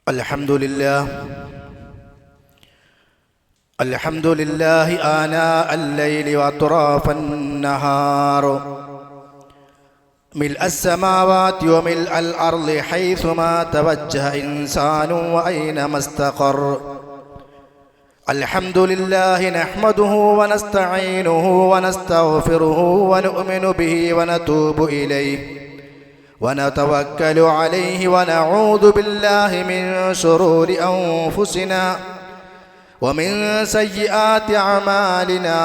الحمد لله آناء الليل وأطراف النهار ملء السماوات وملء الأرض حيثما توجه إنسان وأينما استقر. الحمد لله نحمده ونستعينه ونستغفره ونؤمن به ونتوب إليه ونتوكل عليه ونعوذ بالله من شرور أنفسنا ومن سيئات أعمالنا.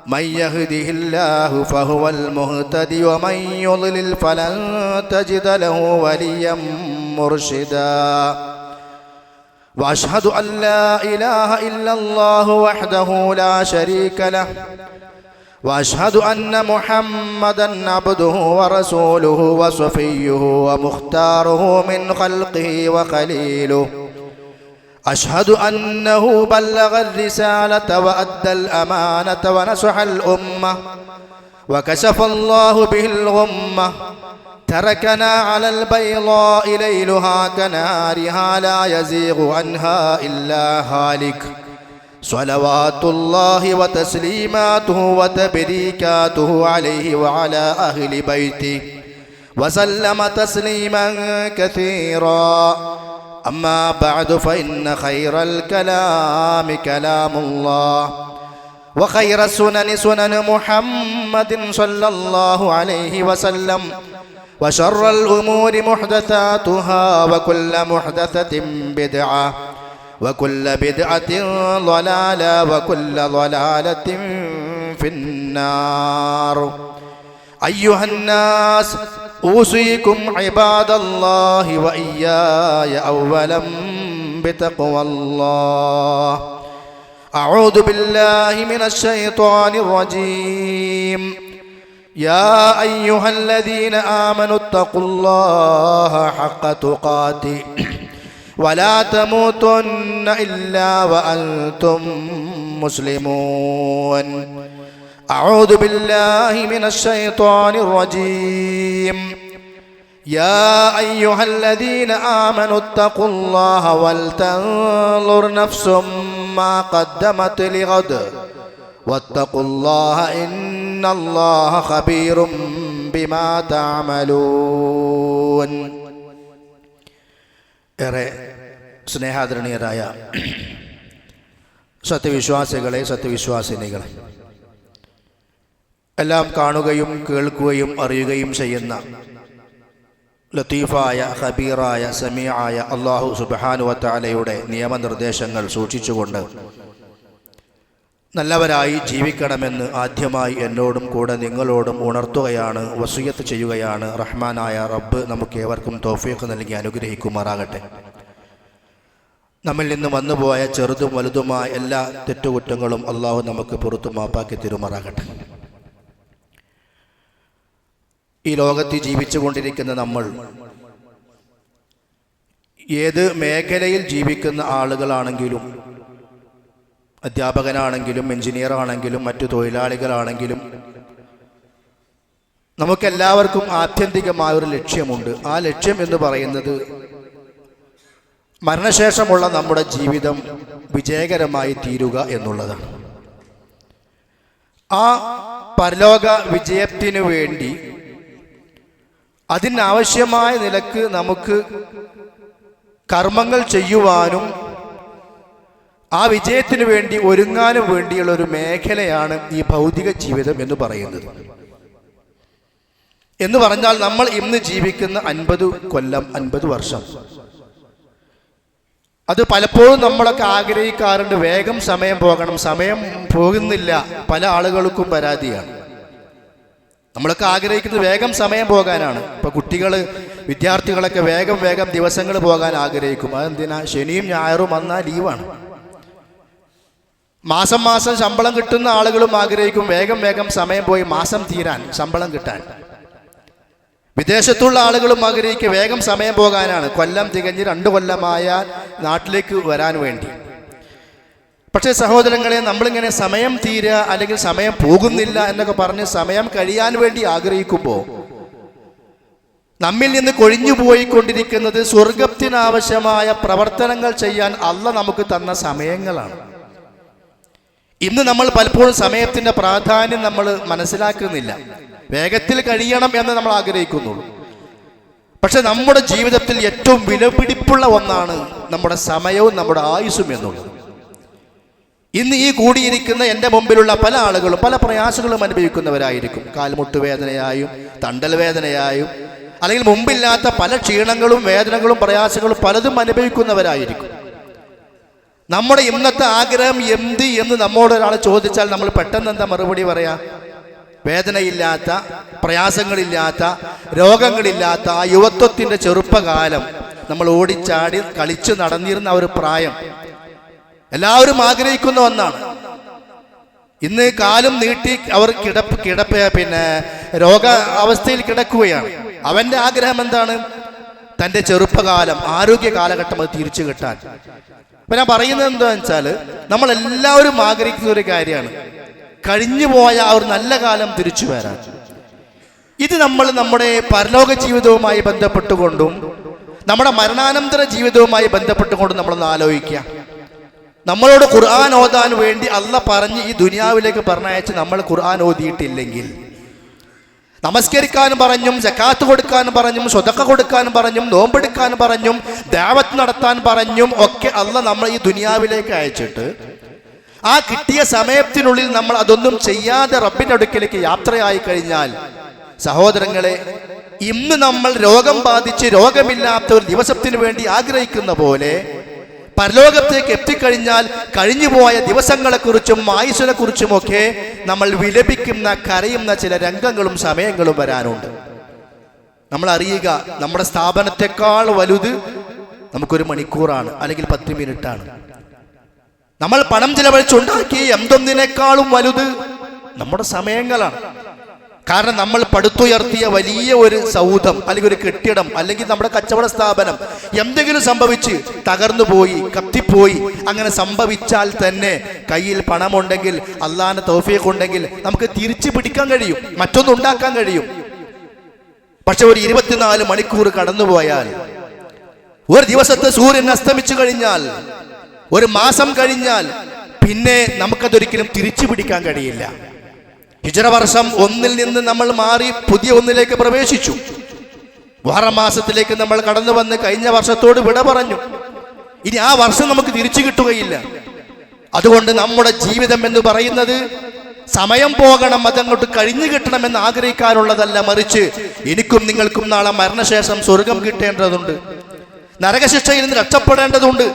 من يهده الله فهو المهتدي ومن يضلل فلن تجد له وليا مرشدا. وأشهد أن لا إله إلا الله وحده لا شريك له وأشهد أن محمدًا عبده ورسوله وصفيه ومختاره من خلقه وخليله. أشهد أنه بلغ الرسالة وأدى الأمانة ونصح الأمة وكشف الله به الغمة. تركنا على البيضاء ليلها كنهارها لا يزيغ عنها إلا هالك. صلوات الله وتسليماته وتبريكاته عليه وعلى أهل بيته وسلم تسليما كثيرا. أما بعد فإن خير الكلام كلام الله وخير السنن سنن محمد صلى الله عليه وسلم وشر الأمور محدثاتها وكل محدثة بدعة وكل بدعة ضلالة وكل ضلالة في النار. أيها الناس أوصيكم عباد الله وإياي أولا بتقوى الله. أعوذ بالله من الشيطان الرجيم. يا أيها الذين آمنوا اتقوا الله حق تقاته ولا تموتن إلا وأنتم مسلمون. أعوذ بالله من الشيطان الرجيم. يا أيها الذين آمنوا اتقوا الله ولتنظر نفس ما قدمت لغد واتقوا الله إن الله خبير بما تعملون. ഏറെ സ്നേഹാദരണീയരായ സത്യവിശ്വാസികളെ, സത്യവിശ്വാസിനികളെ, എല്ലാം കാണുകയും കേൾക്കുകയും അറിയുകയും ചെയ്യുന്ന ലത്തീഫായ, ഖബീറായ, സമീആയ അല്ലാഹു സുബ്ഹാനഹു വ തആലയുടെ നിയമനിർദ്ദേശങ്ങൾ സൂക്ഷിച്ചുകൊണ്ട് നല്ലവരായി ജീവിക്കണമെന്ന് ആദ്യമായി എന്നോടും കൂടെ നിങ്ങളോടും ഉണർത്തുകയാണ്, വസിയത്ത് ചെയ്യുകയാണ്. റഹ്മാനായ റബ്ബ് നമുക്കേവർക്കും തൗഫീഖ് നൽകി അനുഗ്രഹിക്കുമാറാകട്ടെ. നമ്മിൽ നിന്ന് വന്നുപോയ ചെറുതും വലുതുമായ എല്ലാ തെറ്റുകുറ്റങ്ങളും അള്ളാഹു നമുക്ക് പുറത്തു മാപ്പാക്കി തരുമാറാകട്ടെ. ഈ ലോകത്ത് ജീവിച്ചു കൊണ്ടിരിക്കുന്ന നമ്മൾ ഏത് മേഖലയിൽ ജീവിക്കുന്ന ആളുകളാണെങ്കിലും, അധ്യാപകനാണെങ്കിലും എഞ്ചിനീയറാണെങ്കിലും മറ്റു തൊഴിലാളികളാണെങ്കിലും, നമുക്കെല്ലാവർക്കും ആത്യന്തികമായൊരു ലക്ഷ്യമുണ്ട്. ആ ലക്ഷ്യം എന്ന് പറയുന്നത് മരണശേഷമുള്ള നമ്മുടെ ജീവിതം വിജയകരമായി തീരുക എന്നുള്ളതാണ്. ആ പരലോക വിജയത്തിനു വേണ്ടി അതിനാവശ്യമായ നിലക്ക് നമുക്ക് കർമ്മങ്ങൾ ചെയ്യുവാനും ആ വിജയത്തിനു വേണ്ടി ഒരുങ്ങാനും വേണ്ടിയുള്ള ഒരു മേഖലയാണ് ഈ ഭൗതിക ജീവിതം എന്ന് പറയുന്നത്. എന്ന് പറഞ്ഞാൽ നമ്മൾ ഇന്ന് ജീവിക്കുന്ന 50 കൊല്ലം, 50 വർഷം, അത് പലപ്പോഴും നമ്മളൊക്കെ ആഗ്രഹിക്കാറുണ്ട് വേഗം സമയം പോകണം. സമയം പോകുന്നില്ല, പല ആളുകൾക്കും പരാതിയാണ്. നമ്മളൊക്കെ ആഗ്രഹിക്കുന്നത് വേഗം സമയം പോകാനാണ്. ഇപ്പോൾ കുട്ടികൾ, വിദ്യാർത്ഥികളൊക്കെ വേഗം വേഗം ദിവസങ്ങൾ പോകാൻ ആഗ്രഹിക്കും. അതെന്തിനാ? ശനിയും ഞായറും വന്നാൽ ലീവാണ്. മാസം മാസം ശമ്പളം കിട്ടുന്ന ആളുകളും ആഗ്രഹിക്കും വേഗം വേഗം സമയം പോയി മാസം തീരാൻ, ശമ്പളം കിട്ടാൻ. വിദേശത്തുള്ള ആളുകളും ആഗ്രഹിക്കും വേഗം സമയം പോകാനാണ്, കൊല്ലം തികഞ്ഞ് 2 കൊല്ലമായ നാട്ടിലേക്ക് വരാൻ വേണ്ടി. പക്ഷേ സഹോദരങ്ങളെ, നമ്മളിങ്ങനെ സമയം തീരുക അല്ലെങ്കിൽ സമയം പോകുന്നില്ല എന്നൊക്കെ പറഞ്ഞ് സമയം കഴിയാൻ വേണ്ടി ആഗ്രഹിക്കുമ്പോൾ നമ്മിൽ നിന്ന് കൊഴിഞ്ഞുപോയിക്കൊണ്ടിരിക്കുന്നത് സ്വർഗത്തിനാവശ്യമായ പ്രവർത്തനങ്ങൾ ചെയ്യാൻ അള്ളാഹ് നമുക്ക് തന്ന സമയങ്ങളാണ്. ഇന്ന് നമ്മൾ പലപ്പോഴും സമയത്തിന്റെ പ്രാധാന്യം നമ്മൾ മനസ്സിലാക്കുന്നില്ല. വേഗത്തിൽ കഴിയണം എന്ന് നമ്മൾ ആഗ്രഹിക്കുന്നുള്ളൂ. പക്ഷെ നമ്മുടെ ജീവിതത്തിൽ ഏറ്റവും വിലപിടിപ്പുള്ള ഒന്നാണ് നമ്മുടെ സമയവും നമ്മുടെ ആയുസ്സും എന്നുള്ളത്. ഇന്ന് ഈ കൂടിയിരിക്കുന്ന എൻ്റെ മുമ്പിലുള്ള പല ആളുകളും പല പ്രയാസങ്ങളും അനുഭവിക്കുന്നവരായിരിക്കും. കാൽമുട്ട് വേദനയായും തണ്ടൽ വേദനയായും അല്ലെങ്കിൽ മുമ്പില്ലാത്ത പല ക്ഷീണങ്ങളും വേദനകളും പ്രയാസങ്ങളും പലതും അനുഭവിക്കുന്നവരായിരിക്കും. നമ്മുടെ ഇന്നത്തെ ആഗ്രഹം എന്ത് എന്ന് നമ്മോട് ഒരാൾ ചോദിച്ചാൽ നമ്മൾ പെട്ടെന്ന് എന്താ മറുപടി പറയാ? വേദനയില്ലാത്ത, പ്രയാസങ്ങളില്ലാത്ത, രോഗങ്ങളില്ലാത്ത ആ യുവത്വത്തിൻ്റെ ചെറുപ്പകാലം, നമ്മൾ ഓടിച്ചാടി കളിച്ചു നടന്നിരുന്ന ഒരു പ്രായം എല്ലാവരും ആഗ്രഹിക്കുന്ന ഒന്നാണ്. ഇന്ന് കാലും നീട്ടി അവർ രോഗ അവസ്ഥയിൽ കിടക്കുകയാണ്. അവന്റെ ആഗ്രഹം എന്താണ്? തൻ്റെ ചെറുപ്പകാലം, ആരോഗ്യ കാലഘട്ടം അത് തിരിച്ചു കിട്ടാൻ. അപ്പൊ ഞാൻ പറയുന്നത് എന്താണെന്ന് വെച്ചാൽ, നമ്മളെല്ലാവരും ആഗ്രഹിക്കുന്ന ഒരു കാര്യമാണ് കഴിഞ്ഞു പോയ ആ ഒരു നല്ല കാലം തിരിച്ചു വരാൻ. ഇത് നമ്മൾ നമ്മുടെ പരലോക ജീവിതവുമായി ബന്ധപ്പെട്ടുകൊണ്ടും നമ്മുടെ മരണാനന്തര ജീവിതവുമായി ബന്ധപ്പെട്ടുകൊണ്ടും നമ്മളൊന്ന് ആലോചിക്കുക. നമ്മളോട് ഖുർആൻ ഓതാൻ വേണ്ടി അള്ളാഹ് പറഞ്ഞ് ഈ ദുനിയാവിലേക്ക് പറഞ്ഞയച്ച് നമ്മൾ ഖുർആൻ ഓതിയിട്ടില്ലെങ്കിൽ, നമസ്കരിക്കാനും പറഞ്ഞും സക്കാത്ത് കൊടുക്കാനും പറഞ്ഞും സ്വതക്ക കൊടുക്കാനും പറഞ്ഞും നോമ്പെടുക്കാനും പറഞ്ഞും ദഅവത്ത് നടത്താൻ പറഞ്ഞും ഒക്കെ അള്ളാഹ് നമ്മൾ ഈ ദുനിയാവിലേക്ക് അയച്ചിട്ട് ആ കിട്ടിയ സമയത്തിനുള്ളിൽ നമ്മൾ അതൊന്നും ചെയ്യാതെ റബ്ബിന്റെ അടുക്കലേക്ക് യാത്രയായി കഴിഞ്ഞാൽ, സഹോദരങ്ങളെ, ഇന്ന് നമ്മൾ രോഗം ബാധിച്ച് രോഗമില്ലാത്ത ഒരു ദിവസത്തിന് വേണ്ടി ആഗ്രഹിക്കുന്ന പോലെ പരലോകത്തേക്ക് എത്തിക്കഴിഞ്ഞാൽ കഴിഞ്ഞുപോയ ദിവസങ്ങളെക്കുറിച്ചും ആയുസ്സിനെ കുറിച്ചുമൊക്കെ നമ്മൾ വിലപിക്കുന്ന, കരയുന്ന ചില രംഗങ്ങളും സമയങ്ങളും വരാനുണ്ട്. നമ്മൾ അറിയുക, നമ്മുടെ സ്ഥാപനത്തെക്കാൾ വലുത് നമുക്കൊരു മണിക്കൂറാണ്, അല്ലെങ്കിൽ 10 മിനിറ്റാണ്. നമ്മൾ പണം ചിലവഴിച്ചുണ്ടാക്കി എന്തൊന്നിനേക്കാളും വലുത് നമ്മുടെ സമയങ്ങളാണ്. കാരണം നമ്മൾ പടുത്തുയർത്തിയ വലിയ ഒരു സൗധം, അല്ലെങ്കിൽ ഒരു കെട്ടിടം, അല്ലെങ്കിൽ നമ്മുടെ കച്ചവട സ്ഥാപനം എന്തെങ്കിലും സംഭവിച്ച് തകർന്നു പോയി, കത്തിപ്പോയി, അങ്ങനെ സംഭവിച്ചാൽ തന്നെ കയ്യിൽ പണമുണ്ടെങ്കിൽ, അള്ളാന്റെ തൗഫീഖ് ഉണ്ടെങ്കിൽ നമുക്ക് തിരിച്ചു പിടിക്കാൻ കഴിയും, മറ്റൊന്നും ഉണ്ടാക്കാൻ കഴിയും. പക്ഷെ ഒരു 24 മണിക്കൂർ കടന്നുപോയാൽ, ഒരു ദിവസത്തെ സൂര്യൻ അസ്തമിച്ചു കഴിഞ്ഞാൽ, ഒരു മാസം കഴിഞ്ഞാൽ, പിന്നെ നമുക്കതൊരിക്കലും തിരിച്ചു പിടിക്കാൻ കഴിയില്ല. ഹിജ്റ വർഷം 1 നിന്ന് നമ്മൾ മാറി പുതിയ 1 പ്രവേശിച്ചു. മുഹറം മാസത്തിലേക്ക് നമ്മൾ കടന്നു വന്ന് കഴിഞ്ഞ വർഷത്തോട് വിട പറഞ്ഞു. ഇനി ആ വർഷം നമുക്ക് തിരിച്ചു കിട്ടുകയില്ല. അതുകൊണ്ട് നമ്മുടെ ജീവിതം എന്ന് പറയുന്നത് സമയം പോകണം, അതങ്ങോട്ട് കഴിഞ്ഞു കിട്ടണമെന്ന് ആഗ്രഹിക്കാനുള്ളതല്ല, മറിച്ച് എനിക്കും നിങ്ങൾക്കും നാളെ മരണശേഷം സ്വർഗം കിട്ടേണ്ടതുണ്ട്, നരകശിക്ഷയിൽ നിന്ന് രക്ഷപ്പെടേണ്ടതുണ്ട്.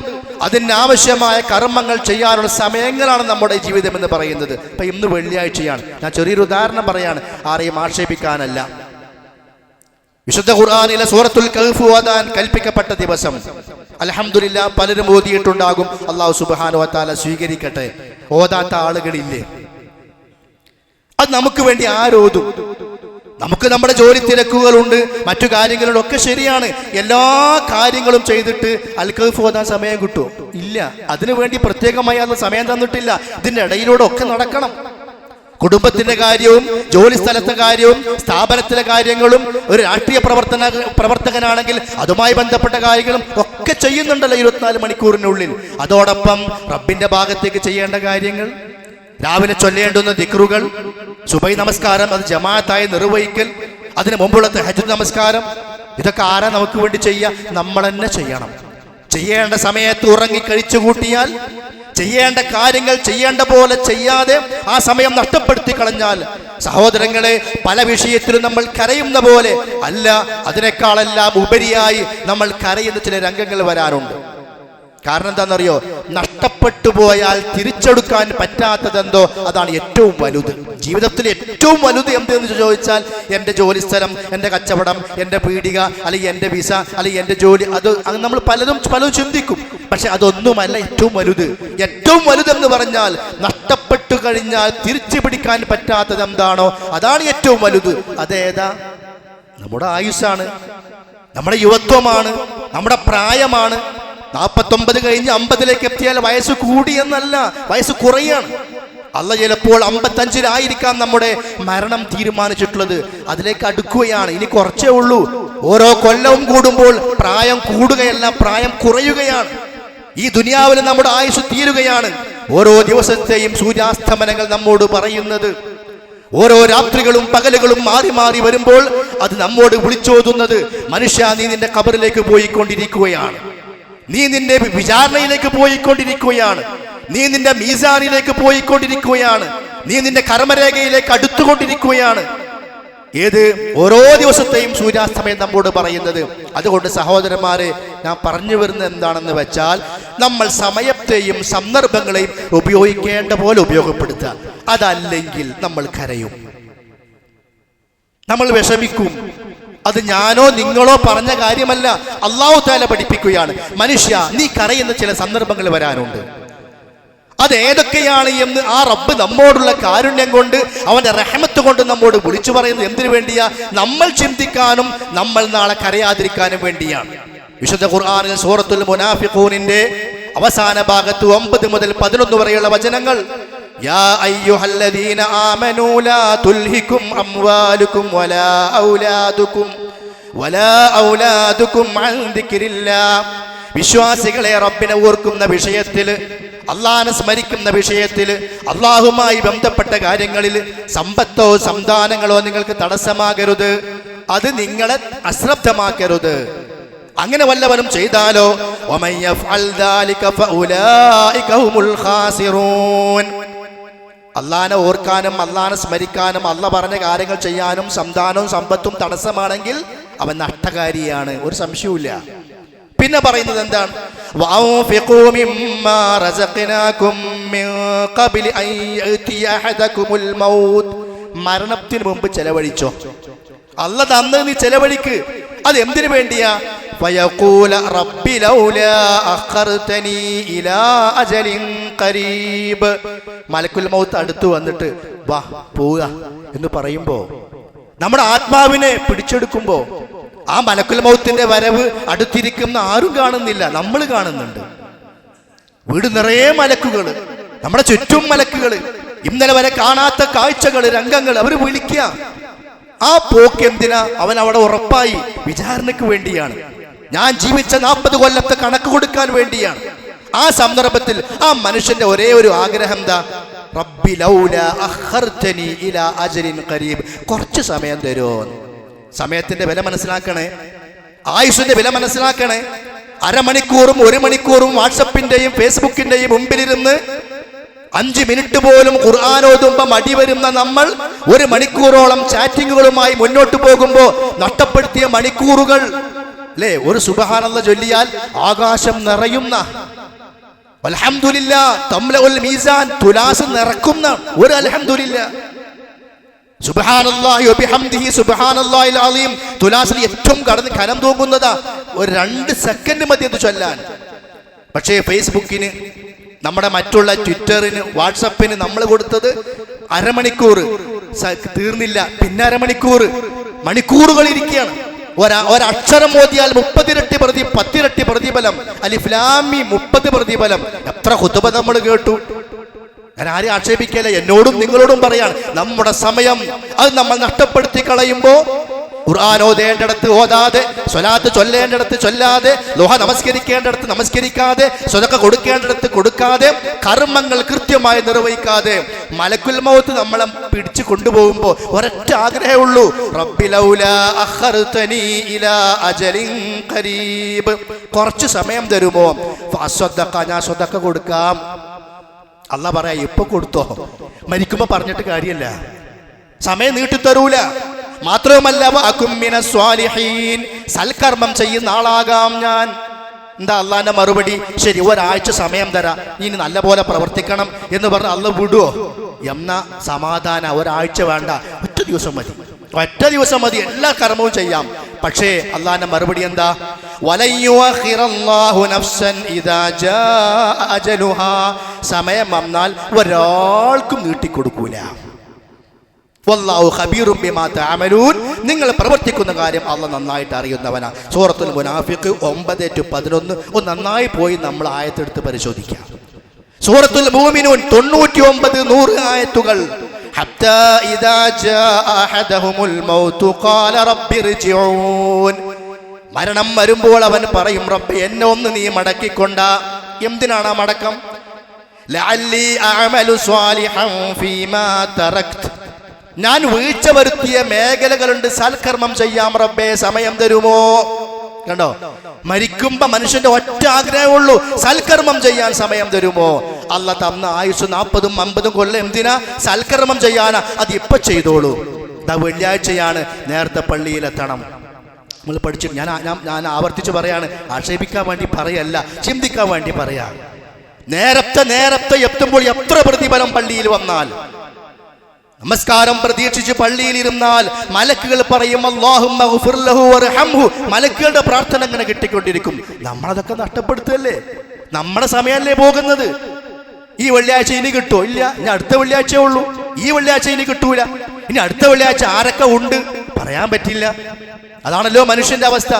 അതിനാവശ്യമായ കർമ്മങ്ങൾ ചെയ്യാനുള്ള സമയങ്ങളാണ് നമ്മുടെ ജീവിതം എന്ന് പറയുന്നത്. അപ്പൊ ഇന്ന് വെള്ളിയാഴ്ചയാണ്. ഞാൻ ചെറിയൊരു ഉദാഹരണം പറയാണ്, ആരെയും ആക്ഷേപിക്കാനല്ല. വിശുദ്ധ ഖുർആനിലെ സൂറത്തുൽ കഹ്ഫ് ഓതാൻ കൽപ്പിക്കപ്പെട്ട ദിവസം അൽഹംദുലില്ലാഹ് പലരും ഓതിയിട്ടുണ്ടാകും. അല്ലാഹു സുബ്ഹാനഹു വ തആല സ്വീകരിക്കട്ടെ. ഓതാത്ത ആളുകളില്ലേ? അത് നമുക്ക് വേണ്ടി ആരോതും? നമുക്ക് നമ്മുടെ ജോലി തിരക്കുകളുണ്ട്, മറ്റു കാര്യങ്ങളിലൊക്കെ ശരിയാണ്. എല്ലാ കാര്യങ്ങളും ചെയ്തിട്ട് അൽ കഹ്ഫ് ഓതാൻ സമയം കിട്ടുമോ? ഇല്ല. അതിനുവേണ്ടി പ്രത്യേകമായി അത് സമയം തന്നിട്ടില്ല. ഇതിന്റെ ഇടയിലൂടെ ഒക്കെ നടക്കണം. കുടുംബത്തിന്റെ കാര്യവും ജോലി സ്ഥലത്തെ കാര്യവും സ്ഥാപനത്തിലെ കാര്യങ്ങളും, ഒരു രാഷ്ട്രീയ പ്രവർത്തകനാണെങ്കിൽ അതുമായി ബന്ധപ്പെട്ട കാര്യങ്ങളും ഒക്കെ ചെയ്യുന്നുണ്ടല്ലോ 24 മണിക്കൂറിനുള്ളിൽ. അതോടൊപ്പം റബ്ബിന്റെ ഭാഗത്തേക്ക് ചെയ്യേണ്ട കാര്യങ്ങൾ, രാവിലെ ചൊല്ലേണ്ടുന്ന ദിക്റുകൾ, സുബൈ നമസ്കാരം അത് ജമാഅത്തായി നിർവഹിക്കൽ, അതിന് മുമ്പുള്ള തഹജ്ജുദ് നമസ്കാരം, ഇതൊക്കെ ആരാ നമുക്ക് വേണ്ടി ചെയ്യുക? നമ്മൾ തന്നെ ചെയ്യണം. ചെയ്യേണ്ട സമയത്ത് ഉറങ്ങി കഴിച്ചു കൂട്ടിയാൽ, ചെയ്യേണ്ട കാര്യങ്ങൾ ചെയ്യേണ്ട പോലെ ചെയ്യാതെ ആ സമയം നഷ്ടപ്പെടുത്തി കളഞ്ഞാൽ, സഹോദരങ്ങളെ, പല വിഷയത്തിലും നമ്മൾ കരയുന്ന പോലെ അല്ല, അതിനേക്കാളെല്ലാം ഉപരിയായി നമ്മൾ കരയുന്ന ചില രംഗങ്ങൾ വരാറുണ്ട്. കാരണം എന്താണെന്നറിയോ? നഷ്ടപ്പെട്ടു പോയാൽ തിരിച്ചെടുക്കാൻ പറ്റാത്തതെന്തോ അതാണ് ഏറ്റവും വലുത്. ജീവിതത്തിൽ ഏറ്റവും വലുത് എന്തെന്ന് ചോദിച്ചാൽ, എൻ്റെ ജോലിസ്ഥലം, എൻ്റെ കച്ചവടം, എൻ്റെ പീടിക, അല്ലെങ്കിൽ എൻ്റെ വിസ, അല്ലെങ്കിൽ എൻ്റെ ജോലി, അത് നമ്മൾ പലതും ചിന്തിക്കും. പക്ഷെ അതൊന്നുമല്ല ഏറ്റവും വലുത്. ഏറ്റവും വലുതെന്ന് പറഞ്ഞാൽ നഷ്ടപ്പെട്ടു കഴിഞ്ഞാൽ തിരിച്ചു പിടിക്കാൻ പറ്റാത്തത് എന്താണോ അതാണ് ഏറ്റവും വലുത്. അതേതാ? നമ്മുടെ ആയുസ്സാണ്, നമ്മുടെ യുവത്വമാണ്, നമ്മുടെ പ്രായമാണ്. 49 കഴിഞ്ഞ് 50 എത്തിയാൽ വയസ്സ് കൂടി എന്നല്ല, വയസ്സ് കുറയാണ്. അല്ല ചിലപ്പോൾ 55-ലായിരിക്കാം നമ്മുടെ മരണം തീരുമാനിച്ചിട്ടുള്ളത്. അതിലേക്ക് അടുക്കുകയാണ്. ഇനി കുറച്ചേ ഉള്ളൂ. ഓരോ കൊല്ലവും കൂടുമ്പോൾ പ്രായം കൂടുകയല്ല, പ്രായം കുറയുകയാണ്. ഈ ദുനിയാവിൽ നമ്മുടെ ആയുസ് തീരുകയാണ്. ഓരോ ദിവസത്തെയും സൂര്യാസ്തമനങ്ങൾ നമ്മോട് പറയുന്നത്, ഓരോ രാത്രികളും പകലുകളും മാറി മാറി വരുമ്പോൾ അത് നമ്മോട് വിളിച്ചോതുന്നത്, മനുഷ്യ നീ നിന്റെ ഖബറിലേക്ക് പോയിക്കൊണ്ടിരിക്കുകയാണ്, നീ നിന്റെ വിചാരണയിലേക്ക് പോയിക്കൊണ്ടിരിക്കുകയാണ്, നീ നിന്റെ മീസാനിലേക്ക് പോയിക്കൊണ്ടിരിക്കുകയാണ്, നീ നിന്റെ കർമ്മരേഖയിലേക്ക് അടുത്തുകൊണ്ടിരിക്കുകയാണ്. ഏത് ഓരോ ദിവസത്തെയും സൂര്യാസ്തമയം നമ്മോട് പറയുന്നത്. അതുകൊണ്ട് സഹോദരന്മാരെ, ഞാൻ പറഞ്ഞു വരുന്നത് എന്താണെന്ന് വെച്ചാൽ, നമ്മൾ സമയത്തെയും സന്ദർഭങ്ങളെയും ഉപയോഗിക്കേണ്ട പോലെ ഉപയോഗപ്പെടുത്തുക. അതല്ലെങ്കിൽ നമ്മൾ കരയും, നമ്മൾ വിഷമിക്കും. അത് ഞാനോ നിങ്ങളോ പറഞ്ഞ കാര്യമല്ല, അല്ലാഹു തആല പഠിപ്പിക്കുകയാണ്. മനുഷ്യ, നീ കരയുന്ന ചില സന്ദർഭങ്ങൾ വരാനുണ്ട്. അത് ഏതൊക്കെയാണ് എന്ന് ആ റബ്ബ് നമ്മോടുള്ള കാരുണ്യം കൊണ്ട്, അവന്റെ റഹ്മത്ത് കൊണ്ട് നമ്മോട് വിളിച്ചു പറയുന്നത് എന്തിനു വേണ്ടിയാ? നമ്മൾ ചിന്തിക്കാനും നമ്മൾ നാളെ കരയാതിരിക്കാനും വേണ്ടിയാണ്. വിശുദ്ധ ഖുർആനിൽ സൂറത്തുൽ മുനാഫിഖൂനിന്റെ അവസാന ഭാഗത്ത് 9 മുതൽ 11 വരെയുള്ള വചനങ്ങൾ, യാ അയ്യുഹല്ലദീന ആമനൂ ലാ തുൽഹികും അംവാലുകും വലാ ഔലാദുകും അൻ ദിക്രില്ലാഹ്. വിശ്വാസികളെ, റബ്ബിനെ ഓർക്കുന്ന വിഷയത്തിൽ, അള്ളാഹിനെ സ്മരിക്കുന്ന വിഷയത്തിൽ, അള്ളാഹുമായി ബന്ധപ്പെട്ട കാര്യങ്ങളിൽ സമ്പത്തോ സന്താനങ്ങളോ നിങ്ങൾക്ക് തടസ്സമാകരുത്, അത് നിങ്ങളെ അശ്രദ്ധമാക്കരുത്. അങ്ങനെ വല്ലവനും ചെയ്താലോ വമൻ യഫ്അൽ ദാലിക ഫഉലൈക ഹുമുൽ ഖാസിറൂൻ. അള്ളാഹിനെ ഓർക്കാനും അള്ളാഹിനെ സ്മരിക്കാനും അള്ള പറഞ്ഞ കാര്യങ്ങൾ ചെയ്യാനും സന്താനവും സമ്പത്തും തടസ്സമാണെങ്കിൽ അവൻ നഷ്ടകാരിയാണ്, ഒരു സംശയവുമില്ല. പിന്നെ പറയുന്നത് എന്താണ്? വഅൻഫിഖൂ മിമ്മാ റസഖ്നാകും മിൻ ഖബ്ലി അൻ യഅതിയ അഹദകുമുൽ മൗത്ത്. മരണത്തിന് മുമ്പ് ചെലവഴിച്ചോ, അല്ല തന്നത് നീ ചെലവഴിക്ക്. അത് എന്തിനു വേണ്ടിയാ? ഫയഖൂല റബ്ബി ലൗലാ അഖർതനി ഇലാ അജലിൻ ഖരീബ്. മലക്കുൽ മൗത്ത് അടുത്ത് വന്നിട്ട് വാ പോവുക എന്ന് പറയുമ്പോ, നമ്മുടെ ആത്മാവിനെ പിടിച്ചെടുക്കുമ്പോ, ആ മലക്കുൽ മൗത്തിന്റെ വരവ് അടുത്തിരിക്കുന്ന ആരും കാണുന്നില്ല, നമ്മൾ കാണുന്നുണ്ട്. വീട് നിറയെ മലക്കുകൾ, നമ്മുടെ ചുറ്റും മലക്കുകൾ, ഇന്നലെ വരെ കാണാത്ത കാഴ്ചകൾ, രംഗങ്ങൾ അവർ വിളിക്കുക. ആ പോക്ക് എന്തിനാ? അവൻ അവിടെ ഉറപ്പായി വിചാരണയ്ക്ക് വേണ്ടിയാണ്. ഞാൻ ജീവിച്ച 40 കൊല്ലത്തെ കണക്ക് കൊടുക്കാൻ വേണ്ടിയാണ്. ആ സന്ദർഭത്തിൽ ആ മനുഷ്യന്റെ ഒരേ ഒരു ആഗ്രഹം എന്താ? റബ്ബി ലൗലാ അഖർതനി ഇലാ അജലിൻ ഖരീബ്. കുറച്ച് സമയം തരുമോ? സമയത്തിന്റെ വില മനസ്സിലാക്കണേ, ആയുഷിന്റെ വില മനസ്സിലാക്കണേ. അരമണിക്കൂറും 1 മണിക്കൂറും വാട്സപ്പിന്റെയും ഫേസ്ബുക്കിന്റെയും മുമ്പിലിരുന്ന് 5 മിനിറ്റ് പോലും ഖുർആൻ ഓതുമ്പോ മടി വരുന്ന നമ്മൾ 1 മണിക്കൂറോളം ചാറ്റിങ്ങുകളുമായി മുന്നോട്ട് പോകുമ്പോ നഷ്ടപ്പെടുത്തിയ മണിക്കൂറുകൾ അല്ലേ? ഒരു സുബ്ഹാനല്ലാഹ് ചൊല്ലിയാൽ ആകാശം നിറയുന്ന, അൽഹംദുലില്ലാ തംലഉൽ മീസാൻ തുലാസ് നിറക്കുന്ന ഒരു അൽഹംദുലില്ലാ, സുബ്ഹാനല്ലാഹി വബിഹംദിഹി സുബ്ഹാനല്ലാഹിൽ അലീം തുലാസിൽ ഏറ്റവും കനം തൂങ്ങുന്നതാ. ഒരു 2 സെക്കൻഡ് മതി അത് ചൊല്ലാൻ. പക്ഷേ ഫേസ്ബുക്കിന്, നമ്മുടെ മറ്റുള്ള ട്വിറ്ററിന്, വാട്സപ്പിന് നമ്മൾ കൊടുത്തത് അരമണിക്കൂർ, തീർന്നില്ല, പിന്നെ അരമണിക്കൂർ, മണിക്കൂറുകൾ ഇരിക്കുകയാണ്. ഒരക്ഷരം ഓതിയാൽ 30 ഇരട്ടി 10 ഇരട്ടി പ്രതിഫലം. അലിഫ് ലാം മീം 30 പ്രതിഫലം. എത്ര ഖുതുബ നമ്മൾ കേട്ടു. ഞാൻ ആരെയും ആക്ഷേപിക്കല, എന്നോടും നിങ്ങളോടും പറയാണ്, നമ്മുടെ സമയം അത് നമ്മൾ നഷ്ടപ്പെടുത്തി കളയുമ്പോ, ഖുർആൻ ഓതേണ്ടിടത്ത് ഓതാതെ, സ്വലാത്ത് ചൊല്ലേണ്ടിടത്ത് ചൊല്ലാതെ, ലോഹ നമസ്കരിക്കേണ്ടിടത്ത് നമസ്കരിക്കാതെ, സ്വതക്ക കൊടുക്കേണ്ടിടത്ത് കൊടുക്കാതെ, കർമ്മങ്ങൾ കൃത്യമായി നിർവഹിക്കാതെ, മലക്കുൽ മൗത്ത് നമ്മളെ പിടിച്ചു കൊണ്ടുപോകുമ്പോ ഒരൊറ്റ ആഗ്രഹമേ ഉള്ളൂ, റബ്ബി ലൗലാ അഖർതനി ഇലാ അജലിൻ ഖരീബ്. കുറച്ച് സമയം തരുമോ? ഫഅസ്വദ്ദഖ, ഞാൻ സ്വതക്ക കൊടുക്കാം. അല്ലാഹ് പറയാ, ഇപ്പൊ കൊടുത്തോ, മരിക്കുമ്പോ പറഞ്ഞിട്ട് കാര്യമില്ല, സമയം നീട്ടിത്തരൂല. മാത്രവുമല്ല സൽക്കർമ്മം ചെയ്യുന്ന ആളാകാം ഞാൻ. എന്താ അള്ളാന്റെ മറുപടി? ശരി, ഒരാഴ്ച സമയം തരാം, നീ നല്ല പോലെ പ്രവർത്തിക്കണം എന്ന് പറഞ്ഞ് അള്ളാഹ് വിടുവോ? എന്നാ സമാധാന, ഒരാഴ്ച വേണ്ട, ഒറ്റ ദിവസം മതി, ഒറ്റ ദിവസം മതി, എല്ലാ കർമ്മവും ചെയ്യാം. പക്ഷേ അള്ളാന്റെ മറുപടി എന്താ? സമയം വന്നാൽ ഒരാൾക്കും നീട്ടിക്കൊടുക്കൂല. വല്ലാഹു ഖബീറും ബിമാ തഅമലൂൻ. നിങ്ങൾ പ്രവർത്തിക്കുന്ന കാര്യം അള്ളാഹ് നന്നായിട്ട് അറിയുന്നവനാ. സൂറത്തുൽ മുനാഫിഖ് 9-11 നന്നായി പോയി നമ്മൾ ആയത്തെടുത്ത് പരിശോധിക്കാം. സൂറത്തുൽ മുഅ്മിനൂൻ 99-100 ആയത്തുകൾ. ഹത്താ ഇദാ ജാഅ അഹദഹുൽ മൗതു ഖാല റബ്ബിർജിഊൻ. മരണം വരുമ്പോൾ അവൻ പറയും, റബ്ബേ എന്നെ ഒന്ന് നീ മടക്കിക്കൊണ്ട. എന്തിനാണ് ആ മടക്കം? ലഅല്ലി അഅമലു സ്വാലിഹൻ ഫീമാ തറക്ത്. ഞാൻ വീഴ്ച വരുത്തിയ മേഖലകളുണ്ട്, സൽക്കർമ്മം ചെയ്യാം റബ്ബേ, സമയം തരുമോ? കണ്ടോ, മരിക്കുമ്പോ മനുഷ്യന്റെ ഒറ്റ ആഗ്രഹമുള്ളൂ, സൽക്കർമ്മം ചെയ്യാൻ സമയം തരുമോ? അള്ളാഹ് തന്ന ആയുസ് 40-50 കൊല്ലം എന്തിനാ? സൽക്കർമ്മം ചെയ്യാനാ. അത് ഇപ്പൊ ചെയ്തോളൂ. വെള്ളിയാഴ്ചയാണ്, നേരത്തെ പള്ളിയിലെത്തണം. നമ്മൾ പഠിച്ചു. ഞാൻ ആവർത്തിച്ച് പറയാണ്, ആക്ഷേപിക്കാൻ വേണ്ടി പറയല്ല, ചിന്തിക്കാൻ വേണ്ടി പറയാ. നേരത്തെ എത്തുമ്പോൾ എത്ര പ്രതിഫലം പള്ളിയിൽ വന്നാൽ, നമസ്കാരം പ്രതീക്ഷിച്ച് പള്ളിയിൽ ഇരുന്നാൽ മലക്കുകൾ പറയും അല്ലാഹുമ്മ ഗഫിർ ലഹു വർഹംഹു. മലക്കുകളുടെ പ്രാർത്ഥന ഇങ്ങനെ കിട്ടിക്കൊണ്ടിരിക്കും. നമ്മളതൊക്കെ നഷ്ടപ്പെടുത്തല്ലേ? നമ്മുടെ സമയമല്ലേ പോകുന്നത്? ഈ വെള്ളിയാഴ്ച ഇനി കിട്ടുമോ? ഇല്ല, ഇനി അടുത്ത വെള്ളിയാഴ്ചയേ ഉള്ളൂ. ഈ വെള്ളിയാഴ്ച ഇനി കിട്ടൂല. ഇനി അടുത്ത വെള്ളിയാഴ്ച ആരൊക്കെ ഉണ്ട് പറയാൻ പറ്റില്ല. അതാണല്ലോ മനുഷ്യന്റെ അവസ്ഥ.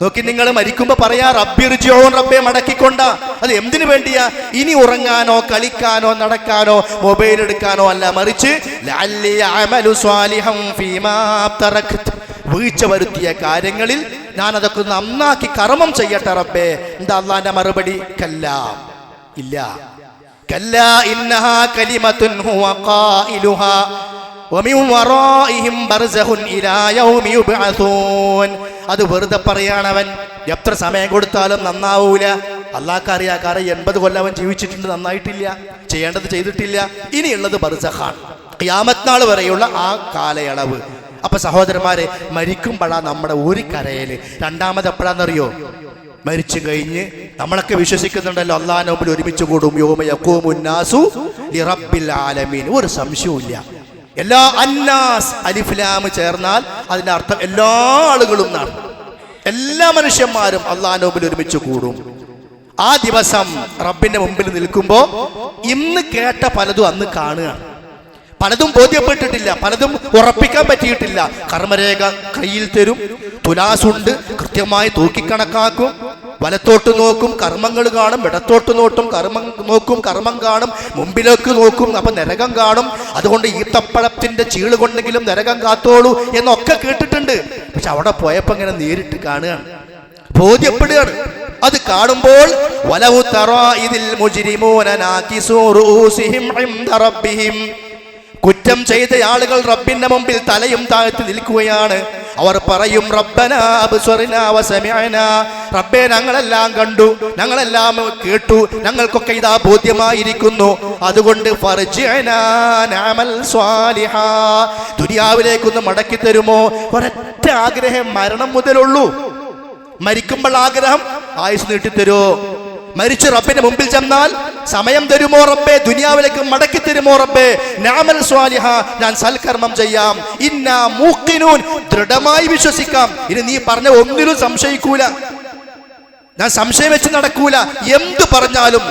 നോക്കി, നിങ്ങൾ മരിക്കുമ്പോ പറയാ റബ്ബിർജിഊൻ, റബ്ബെ മടക്കിക്കൊണ്ട. അത് എന്തിനു വേണ്ടിയാ? ഇനി ഉറങ്ങാനോ കളിക്കാനോ നടക്കാനോ മൊബൈൽ എടുക്കാനോ അല്ല, മറിച്ച് ലഅല്ലി അഅമലു സ്വാലിഹൻ ഫീമാ തറക്ത്. വീഴ്ച വരുത്തിയ കാര്യങ്ങളിൽ ഞാൻ അതൊക്കെ നന്നാക്കി കർമ്മം ചെയ്യട്ടെ റബ്ബേ. എന്താ അല്ലാഹുവിന്റെ മറുപടി? കല്ലാ, ഇല്ല. കല്ലാ ഇന്നഹാ കലിമത്തുൻ ഹുവ ഖായിലുഹാ വമിൻ വറാഇഹിം ബർസഖുൻ ഇലാ യൗമി യുബ്അസൂൻ. അത് വെറുതെ പറയാണവൻ. എത്ര സമയം കൊടുത്താലും നന്നാവൂല. അല്ലാഹ്ക്കറിയാ. കാരണം 80 കൊല്ലം അവൻ ജീവിച്ചിട്ടുണ്ട്, നന്നായിട്ടില്ല, ചെയ്യേണ്ടത് ചെയ്തിട്ടില്ല. ഇനിയുള്ളത് ബർസഖാണ്, ഖിയാമത്ത് നാൾ വരെയുള്ള ആ കാലയളവ്. അപ്പൊ സഹോദരന്മാരെ, മരിക്കുമ്പോഴാ നമ്മുടെ ഒരു കരയില്. രണ്ടാമത് എപ്പോഴാണെന്നറിയോ? മരിച്ചു കഴിഞ്ഞ് നമ്മളൊക്കെ വിശ്വസിക്കുന്നുണ്ടല്ലോ, അല്ലാഹുവിന്റെ മുമ്പിൽ ഒരുമിച്ച് കൂടും. യൗമ യഖൂമുൻ നാസു ലിറബ്ബിൽ ആലമീൻ. ഒരു സംശയവുമില്ല. എല്ലാ അന്നാസ് അലിഫ് ലാം ചേർന്നാൽ അതിന്റെ അർത്ഥം എല്ലാ ആളുകളും എന്നാണ്. എല്ലാ മനുഷ്യന്മാരും അല്ലാഹുവിന്റെ മുമ്പിൽ ഒരുമിച്ച് കൂടും. ആ ദിവസം റബ്ബിന്റെ മുമ്പിൽ നിൽക്കുമ്പോ ഇന്ന് കേട്ട പലതും അന്ന് കാണുകയാണ്. പലതും ബോധ്യപ്പെട്ടിട്ടില്ല, പലതും ഉറപ്പിക്കാൻ പറ്റിയിട്ടില്ല. കർമ്മരേഖ കയ്യിൽ തരും, തുലാസുണ്ട്, കൃത്യമായി തൂക്കിക്കണക്കാക്കും. വലത്തോട്ട് നോക്കും, കർമ്മങ്ങൾ കാണും. ഇടത്തോട്ട് നോട്ടും, കർമ്മം കാണും. മുമ്പിലേക്ക് നോക്കും, അപ്പൊ നരകം കാണും. അതുകൊണ്ട് ഈത്തപ്പഴത്തിന്റെ ചീള് കൊണ്ടെങ്കിലും നരകം കാത്തോളൂ എന്നൊക്കെ കേട്ടിട്ടുണ്ട്. പക്ഷെ അവിടെ പോയപ്പോ ഇങ്ങനെ നേരിട്ട് കാണുകയാണ്, ബോധ്യപ്പെടുകയാണ്. അത് കാണുമ്പോൾ വലൗ തറാ ഇദിൽ മുജ്രിമൂന നാകിസൂ റൂസിഹിം ഇൻദ റബ്ബിഹിം. കുറ്റം ചെയ്ത ആളുകൾ റബ്ബിന്റെ മുമ്പിൽ തലയും താഴ്ത്തി നിൽക്കുകയാണ്. അവർ പറയും, റബ്ബനാ അബ്സർനാ വസമിഅനാ. റബ്ബേ, ഞങ്ങളെല്ലാം കണ്ടു, ഞങ്ങളെല്ലാം കേട്ടു, ഞങ്ങൾക്കൊക്കെ ഇതാ ബോധ്യമായിരിക്കുന്നു. അതുകൊണ്ട് ഫർജിഅനാ നഅമൽ സ്വാലിഹാ. ദുനിയാവിലേക്കൊന്ന് മടക്കി തരുമോ? ഒരൊറ്റ ആഗ്രഹം മരണം മുതലുള്ളൂ. മരിക്കുമ്പോൾ ആഗ്രഹം ആയുസ് നീട്ടിത്തരുമോ? മരിച്ച് റബ്ബിന്റെ മുമ്പിൽ ചെന്നാൽ സമയം തരുമോ റബ്ബേ? ദുനിയാവിലേക്ക് മടക്കി തരുമോ റബ്ബേ? നഅമൽ സ്വാലിഹ, ഞാൻ സൽക്കർമ്മം ചെയ്യാം. ഇന്നാ മൂഖിനൂൻ, ദൃഢമായി വിശ്വസിക്കാം. ഇനി നീ പറഞ്ഞ ഒന്നിലും സംശയിക്കൂല, ഞാൻ സംശയം വെച്ച് നടക്കൂല. എന്ത് പറഞ്ഞാലും